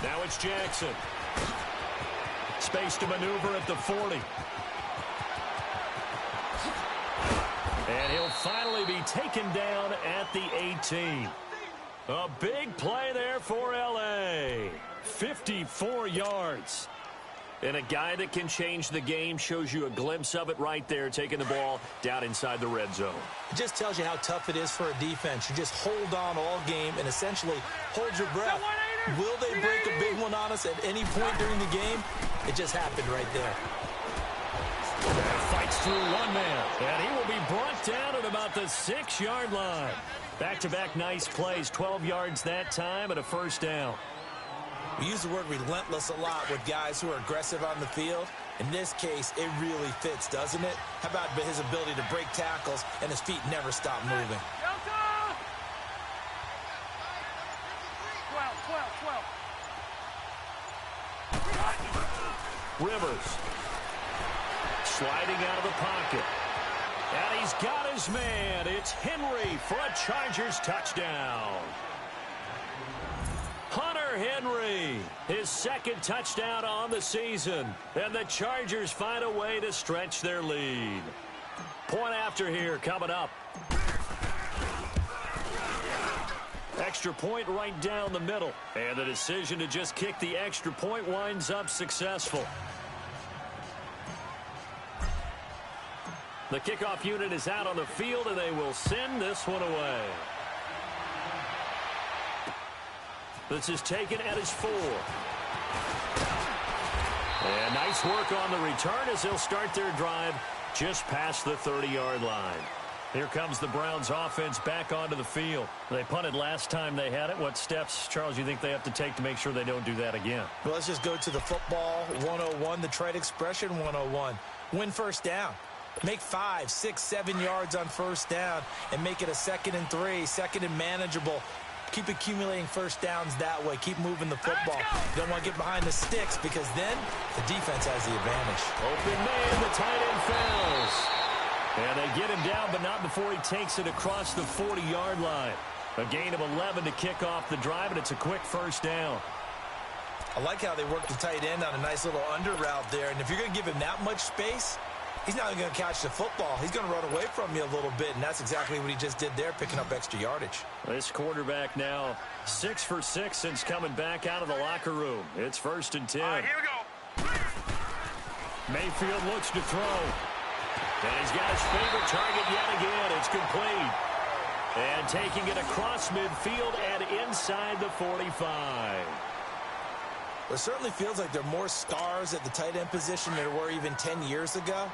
S1: Now it's Jackson. Space to maneuver at the 40. And he'll finally be taken down at the 18. A big play there for L.A. 54 yards. And a guy that can change the game shows you a glimpse of it right there, taking the ball down inside the red zone.
S2: It just tells you how tough it is for a defense. You just hold on all game and essentially hold your breath. Will they break a big one on us at any point during the game? It just happened right there.
S1: Fights through one man, and he will be brought down at about the 6-yard line. Back-to-back nice plays, 12 yards that time and a first down.
S2: We use the word relentless a lot with guys who are aggressive on the field. In this case, it really fits, doesn't it? How about his ability to break tackles and his feet never stop moving?
S3: 12.
S1: Rivers sliding out of the pocket. And he's got his man. It's Henry for a Chargers touchdown. Hunter Henry, his 2nd touchdown on the season. And the Chargers find a way to stretch their lead. Point after here coming up. Extra point right down the middle. And the decision to just kick the extra point winds up successful. The kickoff unit is out on the field, and they will send this one away. This is taken at his 4. And nice work on the return as they'll start their drive just past the 30-yard line. Here comes the Browns offense back onto the field. They punted last time they had it. What steps, Charles, do you think they have to take to make sure they don't do that again?
S2: Well, let's just go to the football 101, the trade expression 101. Win first down. Make 5, 6, 7 yards on first down and make it a 2nd and 3, 2nd and manageable. Keep accumulating first downs that way. Keep moving the football. You don't want to get behind the sticks because then the defense has the advantage.
S1: Open man, the tight end falls. And they get him down, but not before he takes it across the 40-yard line. A gain of 11 to kick off the drive, and it's a quick first down.
S2: I like how they work the tight end on a nice little under route there. And if you're going to give him that much space, he's not even going to catch the football. He's going to run away from you a little bit, and that's exactly what he just did there, picking up extra yardage.
S1: This quarterback now 6 for 6 since coming back out of the locker room. It's 1st and 10.
S3: All right, here we go.
S1: Mayfield looks to throw. And he's got his favorite target yet again. It's complete. And taking it across midfield and inside the 45.
S2: It certainly feels like there are more stars at the tight end position than there were even 10 years ago.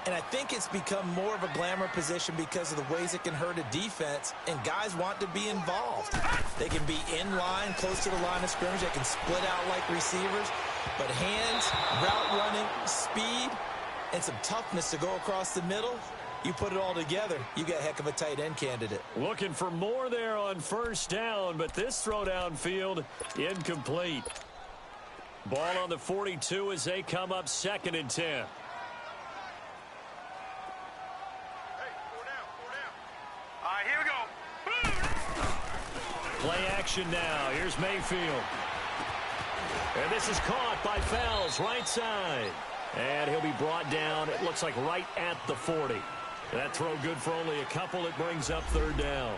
S2: And I think it's become more of a glamour position because of the ways it can hurt a defense, and guys want to be involved. They can be in line, close to the line of scrimmage. They can split out like receivers. But hands, route running, speed, and some toughness to go across the middle, you put it all together, you got a heck of a tight end candidate.
S1: Looking for more there on first down, but this throw downfield incomplete. Ball on the 42 as they come up 2nd and 10.
S3: Hey, 4 down, 4 down. All right, here we go.
S1: Play action now. Here's Mayfield. And this is caught by Fells, right side. And he'll be brought down, it looks like right at the 40. That throw good for only a couple. It brings up 3rd down.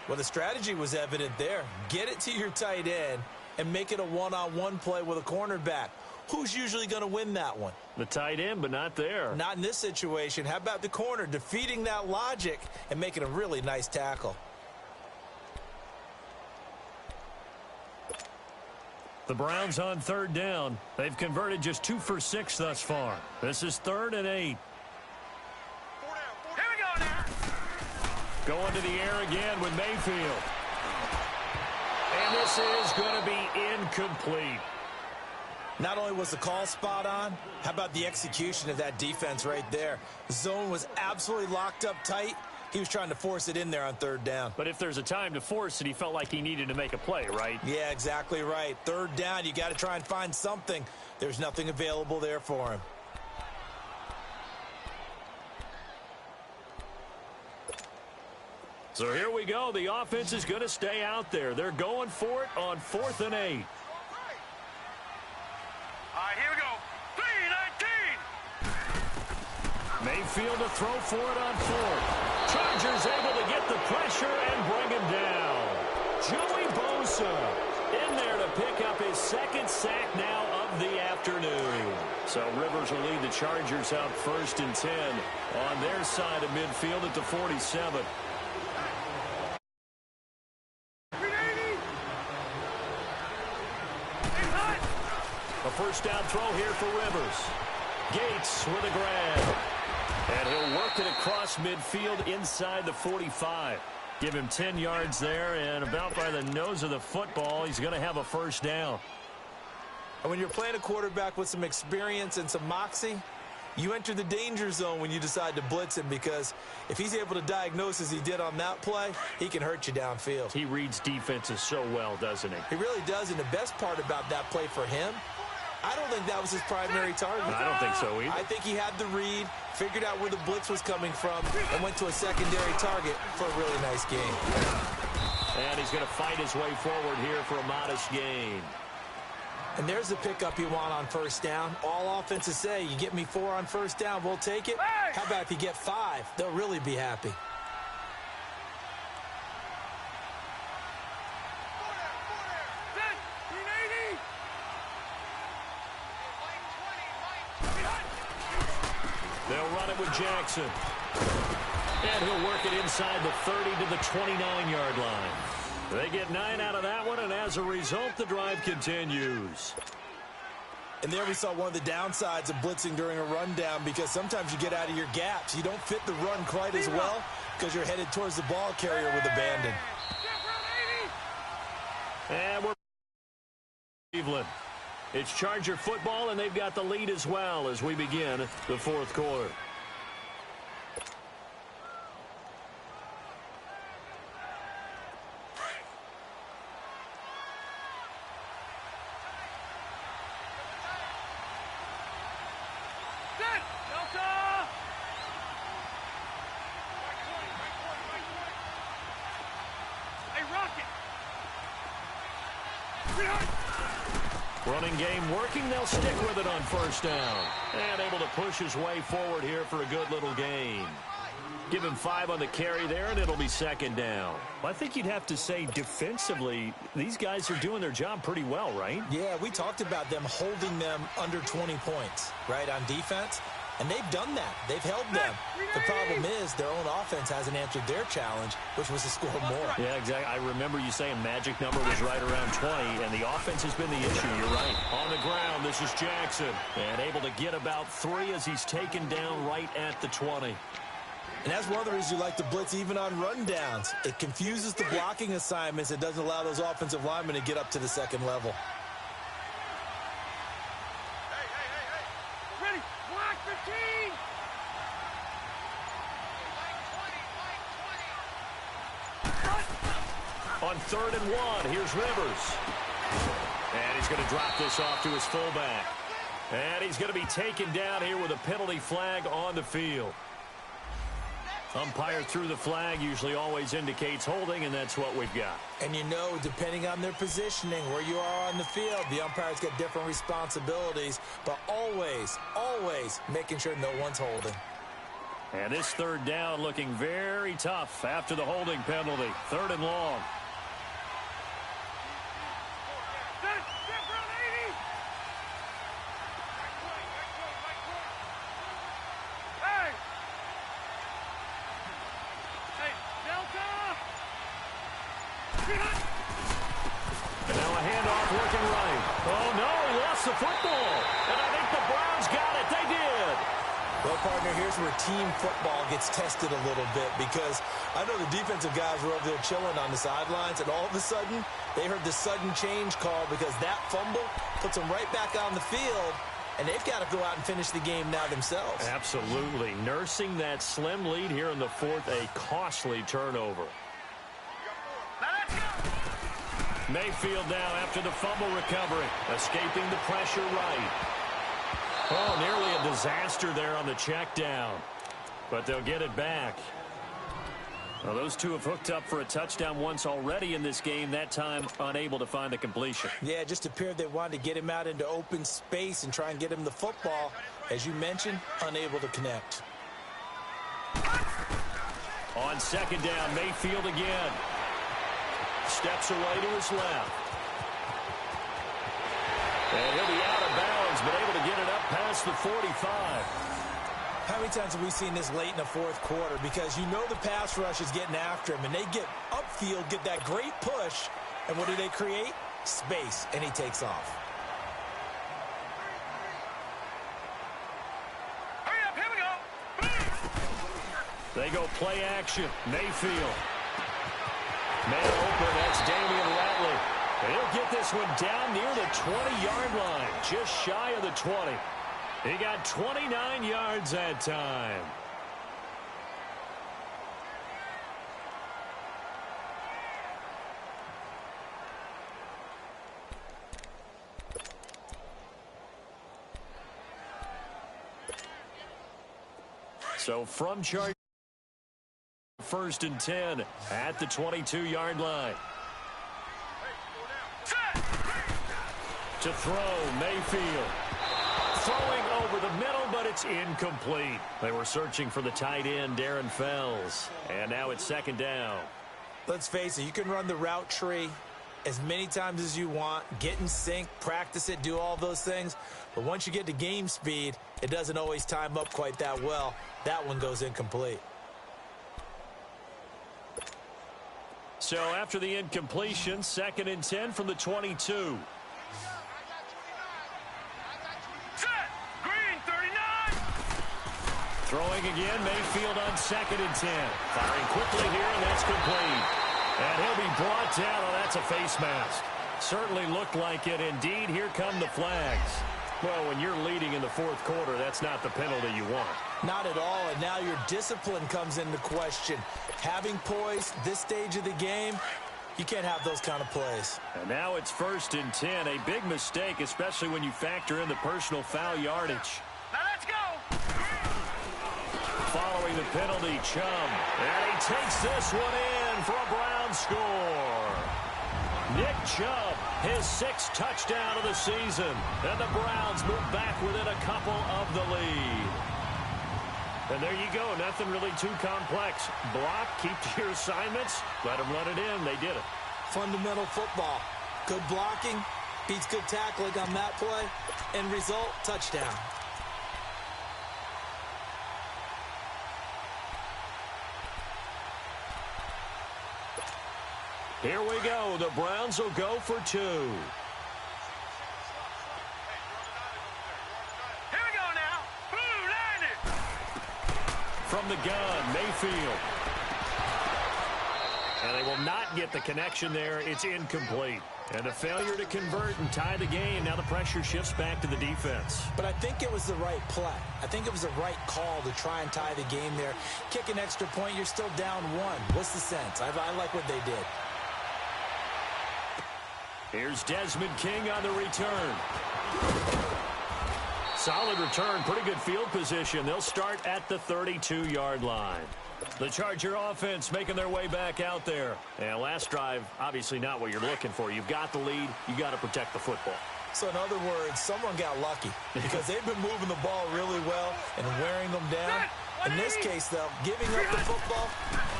S2: Well, the strategy was evident there. Get it to your tight end and make it a one-on-one play with a cornerback. Who's usually going to win that one?
S1: The tight end, but not there.
S2: Not in this situation. How about the corner defeating that logic and making a really nice tackle?
S1: The Browns on 3rd down. They've converted just 2 for 6 thus far. This is 3rd and 8.
S3: 4 down, 4 down. Here we go now.
S1: Going to the air again with Mayfield. And this is going to be incomplete.
S2: Not only was the call spot on, how about the execution of that defense right there? The zone was absolutely locked up tight. He was trying to force it in there on third down.
S1: But if there's a time to force it, he felt like he needed to make a play, right?
S2: Yeah, exactly right. Third down, you got to try and find something. There's nothing available there for him.
S1: So here we go. The offense is going to stay out there. They're going for it on 4th and 8.
S3: All right, here we go. 3-19.
S1: Mayfield to throw for it on 4th. Chargers able to get the pressure and bring him down. Joey Bosa in there to pick up his 2nd sack now of the afternoon. So Rivers will lead the Chargers out 1st and 10 on their side of midfield at the 47. A first down throw here for Rivers. Gates with a grab. And he'll work it across midfield inside the 45. Give him 10 yards there, and about by the nose of the football, he's going to have a first down.
S2: And when you're playing a quarterback with some experience and some moxie, you enter the danger zone when you decide to blitz him, because if he's able to diagnose as he did on that play, he can hurt you downfield.
S1: He reads defenses so well, doesn't he?
S2: He really does, and the best part about that play for him, I don't think that was his primary target.
S1: I don't think so either.
S2: I think he had the read, figured out where the blitz was coming from, and went to a secondary target for a really nice game.
S1: And he's going to fight his way forward here for a modest gain.
S2: And there's the pickup you want on first down. All offenses say, you get me 4 on first down, we'll take it. How about if you get 5? They'll really be happy.
S1: They'll run it with Jackson. And he'll work it inside the 30 to the 29-yard line. They get 9 out of that one, and as a result, the drive continues.
S2: And there we saw one of the downsides of blitzing during a rundown, because sometimes you get out of your gaps. You don't fit the run quite as well because you're headed towards the ball carrier with abandon.
S1: And we're Cleveland. It's Charger football, and they've got the lead as well as we begin the 4th quarter. Running game working. They'll stick with it on first down. And able to push his way forward here for a good little gain. Give him 5 on the carry there, and it'll be 2nd down. Well, I think you'd have to say defensively, these guys are doing their job pretty well, right?
S2: Yeah, we talked about them holding them under 20 points, right, on defense. And they've done that. They've held them. The problem is their own offense hasn't answered their challenge, which was to score more.
S1: Yeah, exactly. I remember you saying magic number was right around 20, and the offense has been the issue. You're right. On the ground, this is Jackson. And able to get about 3 as he's taken down right at the 20.
S2: And that's one of the reasons you like to blitz even on rundowns. It confuses the blocking assignments. It doesn't allow those offensive linemen to get up to the second level.
S1: On 3rd and 1, here's Rivers. And he's going to drop this off to his fullback. And he's going to be taken down here with a penalty flag on the field. Umpire threw the flag, usually always indicates holding, and that's what we've got.
S2: And you know, depending on their positioning, where you are on the field, the umpire's got different responsibilities, but always, always making sure no one's holding.
S1: And this 3rd down looking very tough after the holding penalty. 3rd and long. And now a handoff working right. Oh, no, he lost the football. And I think the Browns got it. They did.
S2: Well, partner, here's where team football gets tested a little bit because I know the defensive guys were over there chilling on the sidelines, and all of a sudden, they heard the sudden change call because that fumble puts them right back on the field, and they've got to go out and finish the game now themselves.
S1: Absolutely. Nursing that slim lead here in the fourth, a costly turnover. Mayfield now after the fumble recovery, escaping the pressure right. Oh, nearly a disaster there on the check down, but they'll get it back. Well, those two have hooked up for a touchdown once already in this game, that time unable to find the completion.
S2: Yeah, it just appeared they wanted to get him out into open space and try and get him the football. As you mentioned, unable to connect.
S1: On second down, Mayfield again. Steps away to his left. And he'll be out of bounds, but able to get it up past the 45.
S2: How many times have we seen this late in the fourth quarter? Because you know the pass rush is getting after him, and they get upfield, get that great push, and what do they create? Space, and he takes off.
S3: Hurry up, here we go.
S1: They go play action. Mayfield. Man open, that's Damian Ratley. He'll get this one down near the 20-yard line, just shy of the 20. He got 29 yards that time. So from charge, first and 10 at the 22-yard line. To throw, Mayfield. Throwing over the middle, but it's incomplete. They were searching for the tight end, Darren Fells. And now it's second down.
S2: Let's face it, you can run the route tree as many times as you want, get in sync, practice it, do all those things. But once you get to game speed, it doesn't always time up quite that well. That one goes incomplete.
S1: So after the incompletion, second and 10 from the 22. Throwing again, Mayfield on second and 10. Firing quickly here, and that's complete. And he'll be brought down. Oh, that's a face mask. Certainly looked like it. Indeed, here come the flags. Well, when you're leading in the fourth quarter, that's not the penalty you want.
S2: Not at all, and now your discipline comes into question. Having poise this stage of the game, you can't have those kind of plays.
S1: And now it's first and 10. A big mistake, especially when you factor in the personal foul yardage.
S3: Now let's go.
S1: Following the penalty, Chubb. And he takes this one in for a Brown score. Nick Chubb, his sixth touchdown of the season. And the Browns move back within a couple of the lead. And there you go. Nothing really too complex. Block, keep to your assignments, let them run it in. They did it.
S2: Fundamental football. Good blocking, beats good tackling on that play. End result, touchdown.
S1: Here we go. The Browns will go for two.
S3: Here we go now. Blue, line it.
S1: From the gun, Mayfield. And they will not get the connection there. It's incomplete. And a failure to convert and tie the game. Now the pressure shifts back to the defense.
S2: But I think it was the right play. I think it was the right call to try and tie the game there. Kick an extra point, you're still down one. What's the sense? I like what they did.
S1: Here's Desmond King on the return. Solid return, pretty good field position. They'll start at the 32-yard line. The Charger offense making their way back out there. And last drive, obviously not what you're looking for. You've got the lead. You got to protect the football.
S2: So in other words, someone got lucky because they've been moving the ball really well and wearing them down. In this case, though, giving up the football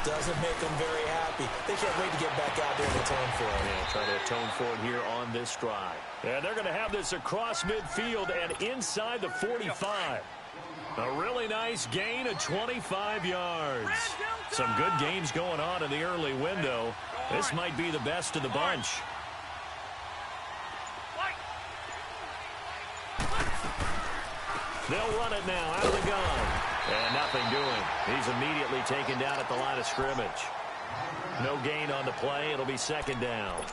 S2: doesn't make them very happy. They can't wait to get back out there and atone for it.
S1: Yeah, try to atone for it here on this drive. And they're going to have this across midfield and inside the 45. A really nice gain of 25 yards. Some good games going on in the early window. This might be the best of the bunch. They'll run it now out of the gun. And nothing doing. He's immediately taken down at the line of scrimmage. No gain on the play. It'll be second down.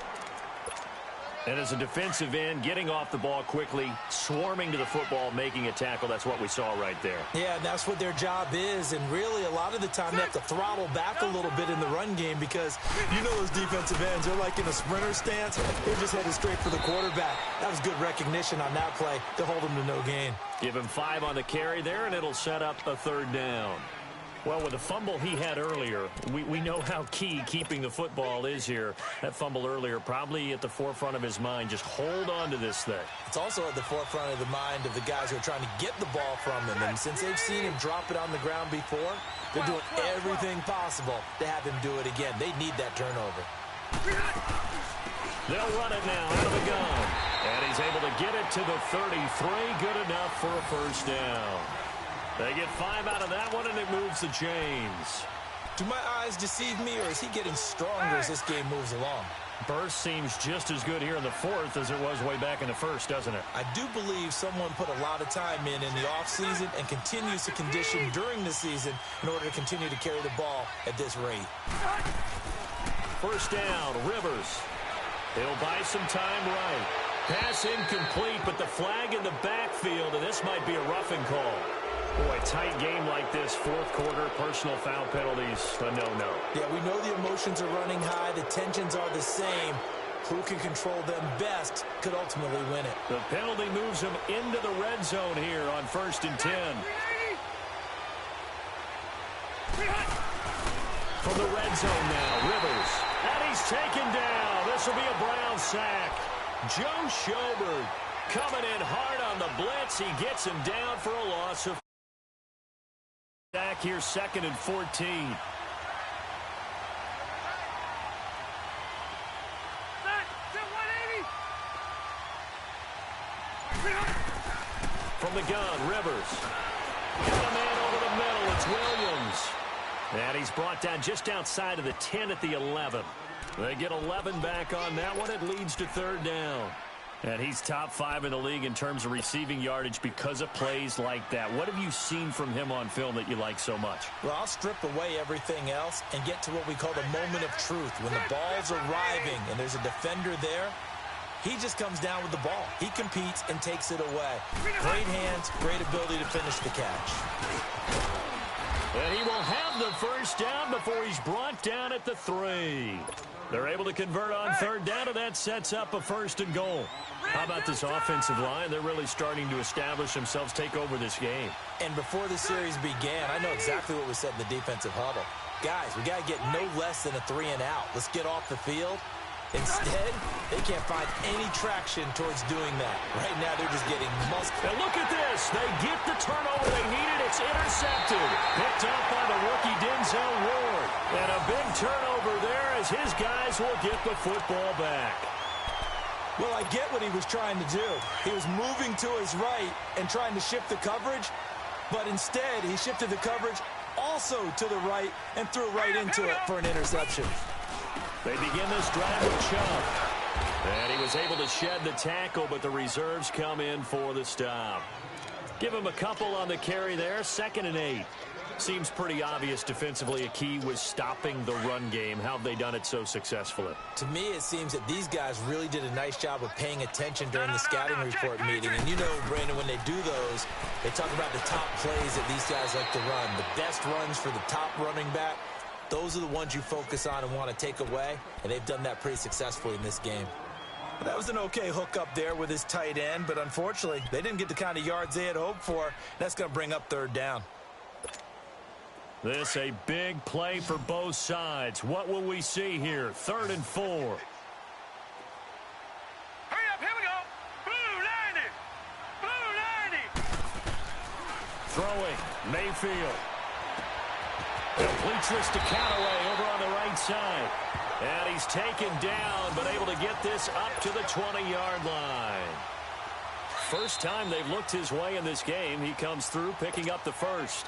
S1: And as a defensive end, getting off the ball quickly, swarming to the football, making a tackle, that's what we saw right there.
S2: Yeah, that's what their job is. And really, a lot of the time, they have to throttle back a little bit in the run game because you know those defensive ends, they're like in a sprinter stance. They're just headed straight for the quarterback. That was good recognition on that play to hold him to no gain.
S1: Give him 5 on the carry there, and it'll set up a third down. Well, with the fumble he had earlier, we know how key keeping the football is here. That fumble earlier probably at the forefront of his mind. Just hold on to this thing.
S2: It's also at the forefront of the mind of the guys who are trying to get the ball from him. And since they've seen him drop it on the ground before, they're doing everything possible to have him do it again. They need that turnover.
S1: They'll run it now out of the gun. And he's able to get it to the 33. Good enough for a first down. They get 5 out of that one, and it moves the chains.
S2: Do my eyes deceive me, or is he getting stronger as this game moves along?
S1: Burst seems just as good here in the fourth as it was way back in the first, doesn't it?
S2: I do believe someone put a lot of time in the offseason and continues to condition during the season in order to continue to carry the ball at this rate.
S1: First down, Rivers. He'll buy some time right. Pass incomplete, but the flag in the backfield, and this might be a roughing call. Boy, tight game like this, fourth quarter, personal foul penalties, a no-no.
S2: Yeah, we know the emotions are running high. The tensions are the same. Who can control them best could ultimately win it.
S1: The penalty moves him into the red zone here on 1st and 10. From the red zone now, Rivers. And he's taken down. This will be a Brown sack. Joe Schobert coming in hard on the blitz. He gets him down for a loss of back here, 2nd and 14. From the gun, Rivers. Got a man over the middle. It's Williams. And he's brought down just outside of the 10 at the 11. They get 11 back on that one. It leads to 3rd down. And he's top 5 in the league in terms of receiving yardage because of plays like that. What have you seen from him on film that you like so much?
S2: Well, I'll strip away everything else and get to what we call the moment of truth. When the ball's arriving and there's a defender there, he just comes down with the ball. He competes and takes it away. Great hands, great ability to finish the catch.
S1: And he will have the first down before he's brought down at the 3. They're able to convert on 3rd down, and that sets up a 1st and goal. How about this offensive line? They're really starting to establish themselves, take over this game.
S2: And before the series began, I know exactly what was said in the defensive huddle. Guys, we got to get no less than a 3 and out. Let's get off the field. Instead, they can't find any traction towards doing that. Right now, they're just getting musked.
S1: And look at this. They get the turnover they needed. It's intercepted. Picked up by the rookie Denzel Ward. And a big turnover there as his guys will get the football back.
S2: Well, I get what he was trying to do. He was moving to his right and trying to shift the coverage, but instead he shifted the coverage also to the right and threw right into it for an interception.
S1: They begin this drive with Chubb. And he was able to shed the tackle, but the reserves come in for the stop. Give him a couple on the carry there, 2nd and 8. Seems pretty obvious defensively a key was stopping the run game. How have they done it so successfully?
S2: To me, it seems that these guys really did a nice job of paying attention during the scouting report meeting. And you know, Brandon, when they do those, they talk about the top plays that these guys like to run. The best runs for the top running back. Those are the ones you focus on and want to take away, and they've done that pretty successfully in this game. That was an okay hook up there with his tight end, but unfortunately, they didn't get the kind of yards they had hoped for. That's going to bring up 3rd down.
S1: This a big play for both sides. What will we see here? 3rd and 4.
S3: Hurry up, here we go. Blue 90. Blue 90.
S1: Throwing, Mayfield. Completes this to Callaway over on the right side. And he's taken down, but able to get this up to the 20-yard line. First time they've looked his way in this game. He comes through picking up the first.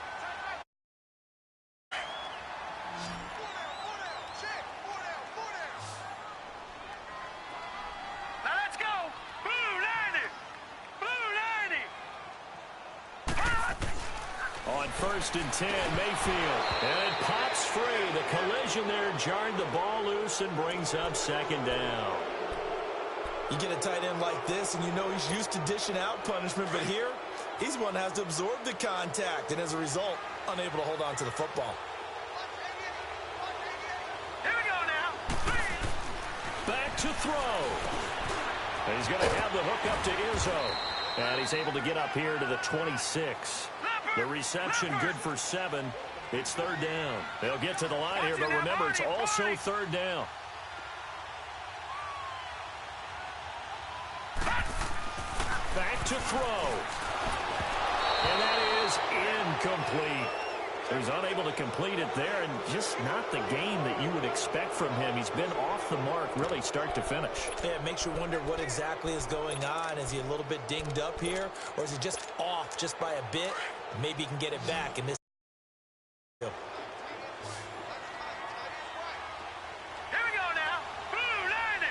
S3: Now let's go. Blue 90. Blue 90.
S1: On first and 10, Mayfield. And it pops free. The collision there jarred the ball loose and brings up second down.
S2: You get a tight end like this, and you know he's used to dishing out punishment, but here, he's one that has to absorb the contact, and as a result, unable to hold on to the football.
S3: Here we go now.
S1: Back to throw. And he's going to have the hook up to Izzo. And he's able to get up here to the 26. The reception good for 7. It's third down. They'll get to the line here, but remember, it's also third down. Back to throw. And that is incomplete. He's unable to complete it there, and just not the game that you would expect from him. He's been off the mark really start to finish.
S2: Yeah, it makes you wonder what exactly is going on. Is he a little bit dinged up here, or is he just off just by a bit? Maybe he can get it back in this.
S3: Here we go now. Blue 90.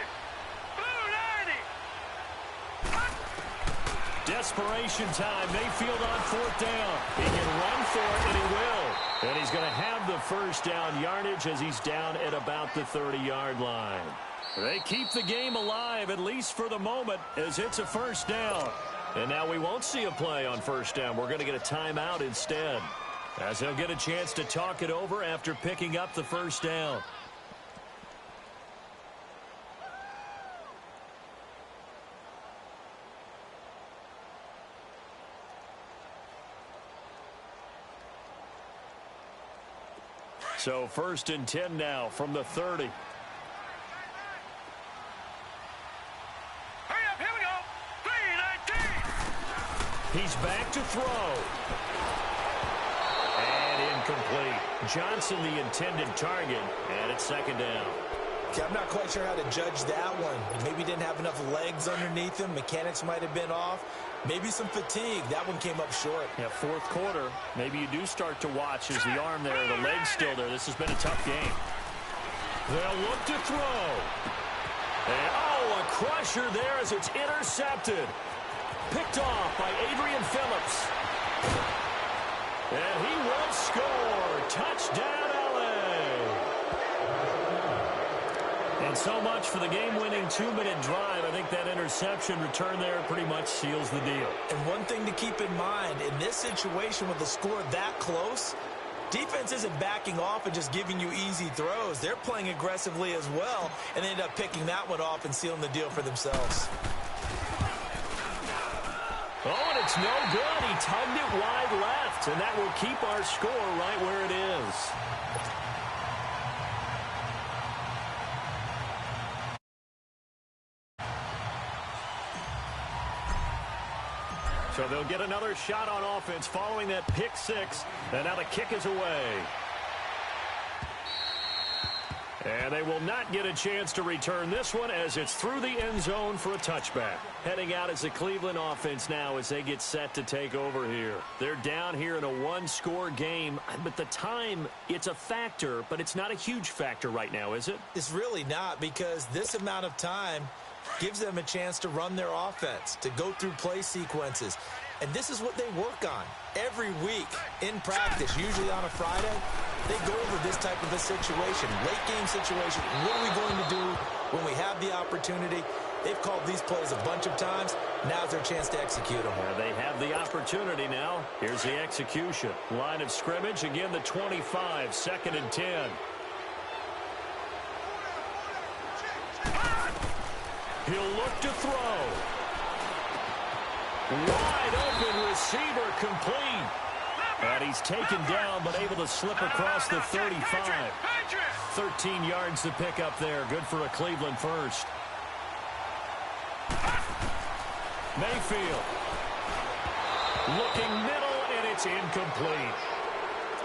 S1: Desperation time. Mayfield on fourth down. He can run for it, and he will. And he's going to have the first down yardage as he's down at about the 30-yard line. They keep the game alive, at least for the moment, as it's a first down. And now we won't see a play on first down. We're going to get a timeout instead, as he'll get a chance to talk it over after picking up the first down. So first and 10 now from the 30.
S3: Hurry up, here we go. 3-19.
S1: He's back to throw. And incomplete. Johnson the intended target, and it's second down.
S2: Okay, I'm not quite sure how to judge that one. Maybe didn't have enough legs underneath him. Mechanics might have been off. Maybe some fatigue. That one came up short.
S1: Yeah, fourth quarter. Maybe you do start to watch as the arm there, the leg's still there. This has been a tough game. They'll look to throw. And, a crusher there as it's intercepted. Picked off by Adrian Phillips. And he will score. Touchdown, L.A. And so much for the game-winning 2-minute drive. I think that interception return there pretty much seals the deal.
S2: And one thing to keep in mind, in this situation with the score that close, defense isn't backing off and just giving you easy throws. They're playing aggressively as well, and they end up picking that one off and sealing the deal for themselves.
S1: Oh, and it's no good. He tugged it wide left, and that will keep our score right where it is. So they'll get another shot on offense following that pick six, and now the kick is away. And they will not get a chance to return this one as it's through the end zone for a touchback. Heading out as the Cleveland offense now as they get set to take over here. They're down here in a one-score game, but the time, it's a factor, but it's not a huge factor right now, is it?
S2: It's really not, because this amount of time gives them a chance to run their offense, to go through play sequences. And this is what they work on every week in practice, usually on a Friday. They go over this type of a situation, late game situation. What are we going to do when we have the opportunity? They've called these plays a bunch of times. Now's their chance to execute them.
S1: Yeah, they have the opportunity now. Here's the execution. Line of scrimmage, again the 25, second and 10. He'll look to throw. Wide open receiver complete. And he's taken down but able to slip across the 35. 13 yards to pick up there. Good for a Cleveland first. Mayfield. Looking middle, and it's incomplete.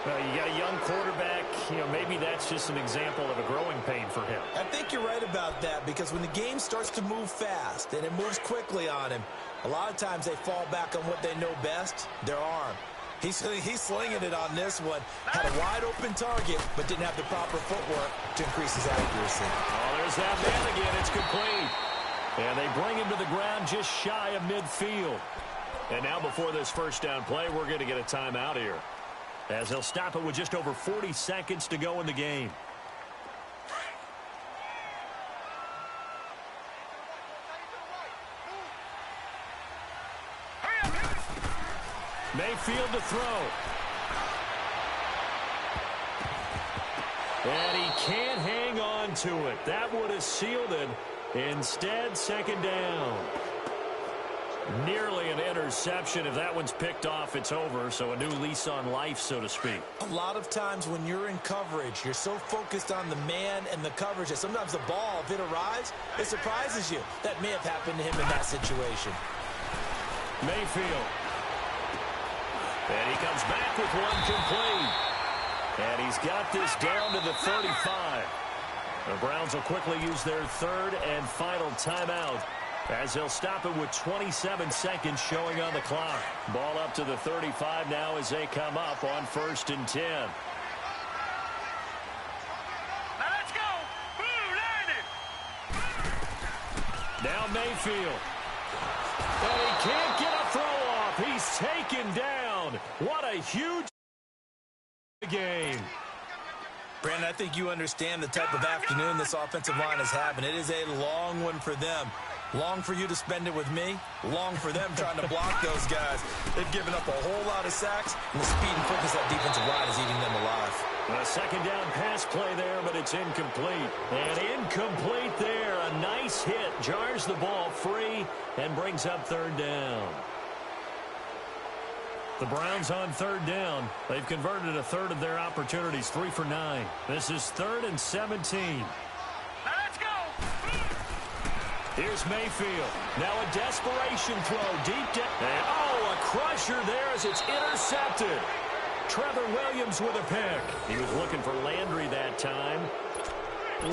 S1: You got a young quarterback. Maybe that's just an example of a growing pain for him.
S2: I think you're right about that, because when the game starts to move fast and it moves quickly on him, a lot of times they fall back on what they know best, their arm. He's slinging it on this one. Had a wide-open target, but didn't have the proper footwork to increase his accuracy.
S1: Oh, there's that man again. It's complete. And they bring him to the ground just shy of midfield. And now before this first down play, we're going to get a timeout here. as he'll stop it with just over 40 seconds to go in the game. Mayfield to throw. And he can't hang on to it. That would have sealed it. Instead, second down. Nearly an interception. If that one's picked off, it's over. So a new lease on life, so to speak.
S2: A lot of times when you're in coverage, you're so focused on the man and the coverage that sometimes the ball, if it arrives, it surprises you. That may have happened to him in that situation.
S1: Mayfield. And he comes back with one complete. And he's got this down to the 35. The Browns will quickly use their third and final timeout as they'll stop it with 27 seconds showing on the clock. Ball up to the 35 now as they come up on 1st and 10.
S3: Now let's go. Boo, landed.
S1: Now Mayfield. And he can't get a throw off. He's taken down. What a huge game.
S2: Brandon, I think you understand the type of afternoon this offensive line is having. It is a long one for them. Long for you to spend it with me. Long for them trying to block those guys. They've given up a whole lot of sacks, and the speed and quickness of that defensive line is eating them alive.
S1: A second down pass play there, but it's incomplete. And incomplete there. A nice hit. Jars the ball free and brings up third down. The Browns on third down. They've converted a third of their opportunities, 3 for 9. This is 3rd and 17.
S3: Now let's go.
S1: Here's Mayfield. Now a desperation throw deep down. And a crusher there as it's intercepted. Trevor Williams with a pick. He was looking for Landry that time.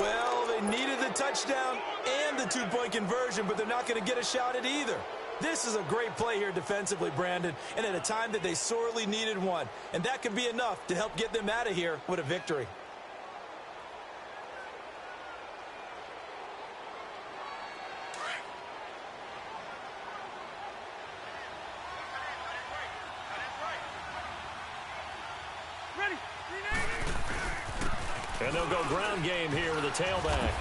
S2: Well, they needed the touchdown and the two-point conversion, but they're not going to get a shot at either. This is a great play here defensively, Brandon, and at a time that they sorely needed one. And that could be enough to help get them out of here with a victory.
S3: Ready.
S1: And they'll go ground game here with a tailback.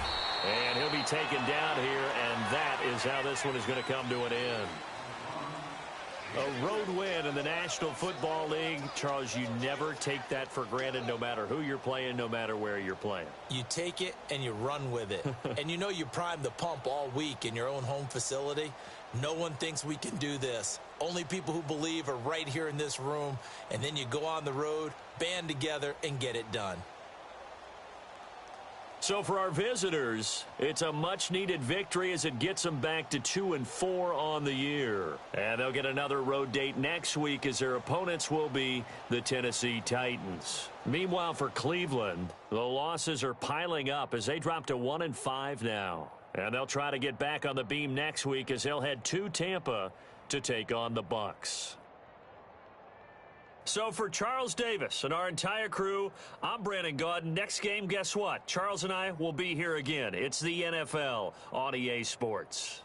S1: And he'll be taken down here, and that is how this one is going to come to an end. A road win in the National Football League. Charles, you never take that for granted no matter who you're playing, no matter where you're playing.
S2: You take it and you run with it. And you know you primed the pump all week in your own home facility. No one thinks we can do this. Only people who believe are right here in this room. And then you go on the road, band together, and get it done.
S1: So for our visitors, it's a much-needed victory as it gets them back to 2-4 on the year. And they'll get another road date next week as their opponents will be the Tennessee Titans. Meanwhile, for Cleveland, the losses are piling up as they drop to 1-5 now. And they'll try to get back on the beam next week as they'll head to Tampa to take on the Bucs. So for Charles Davis and our entire crew, I'm Brandon Gaudin. Next game, guess what? Charles and I will be here again. It's the NFL on EA Sports.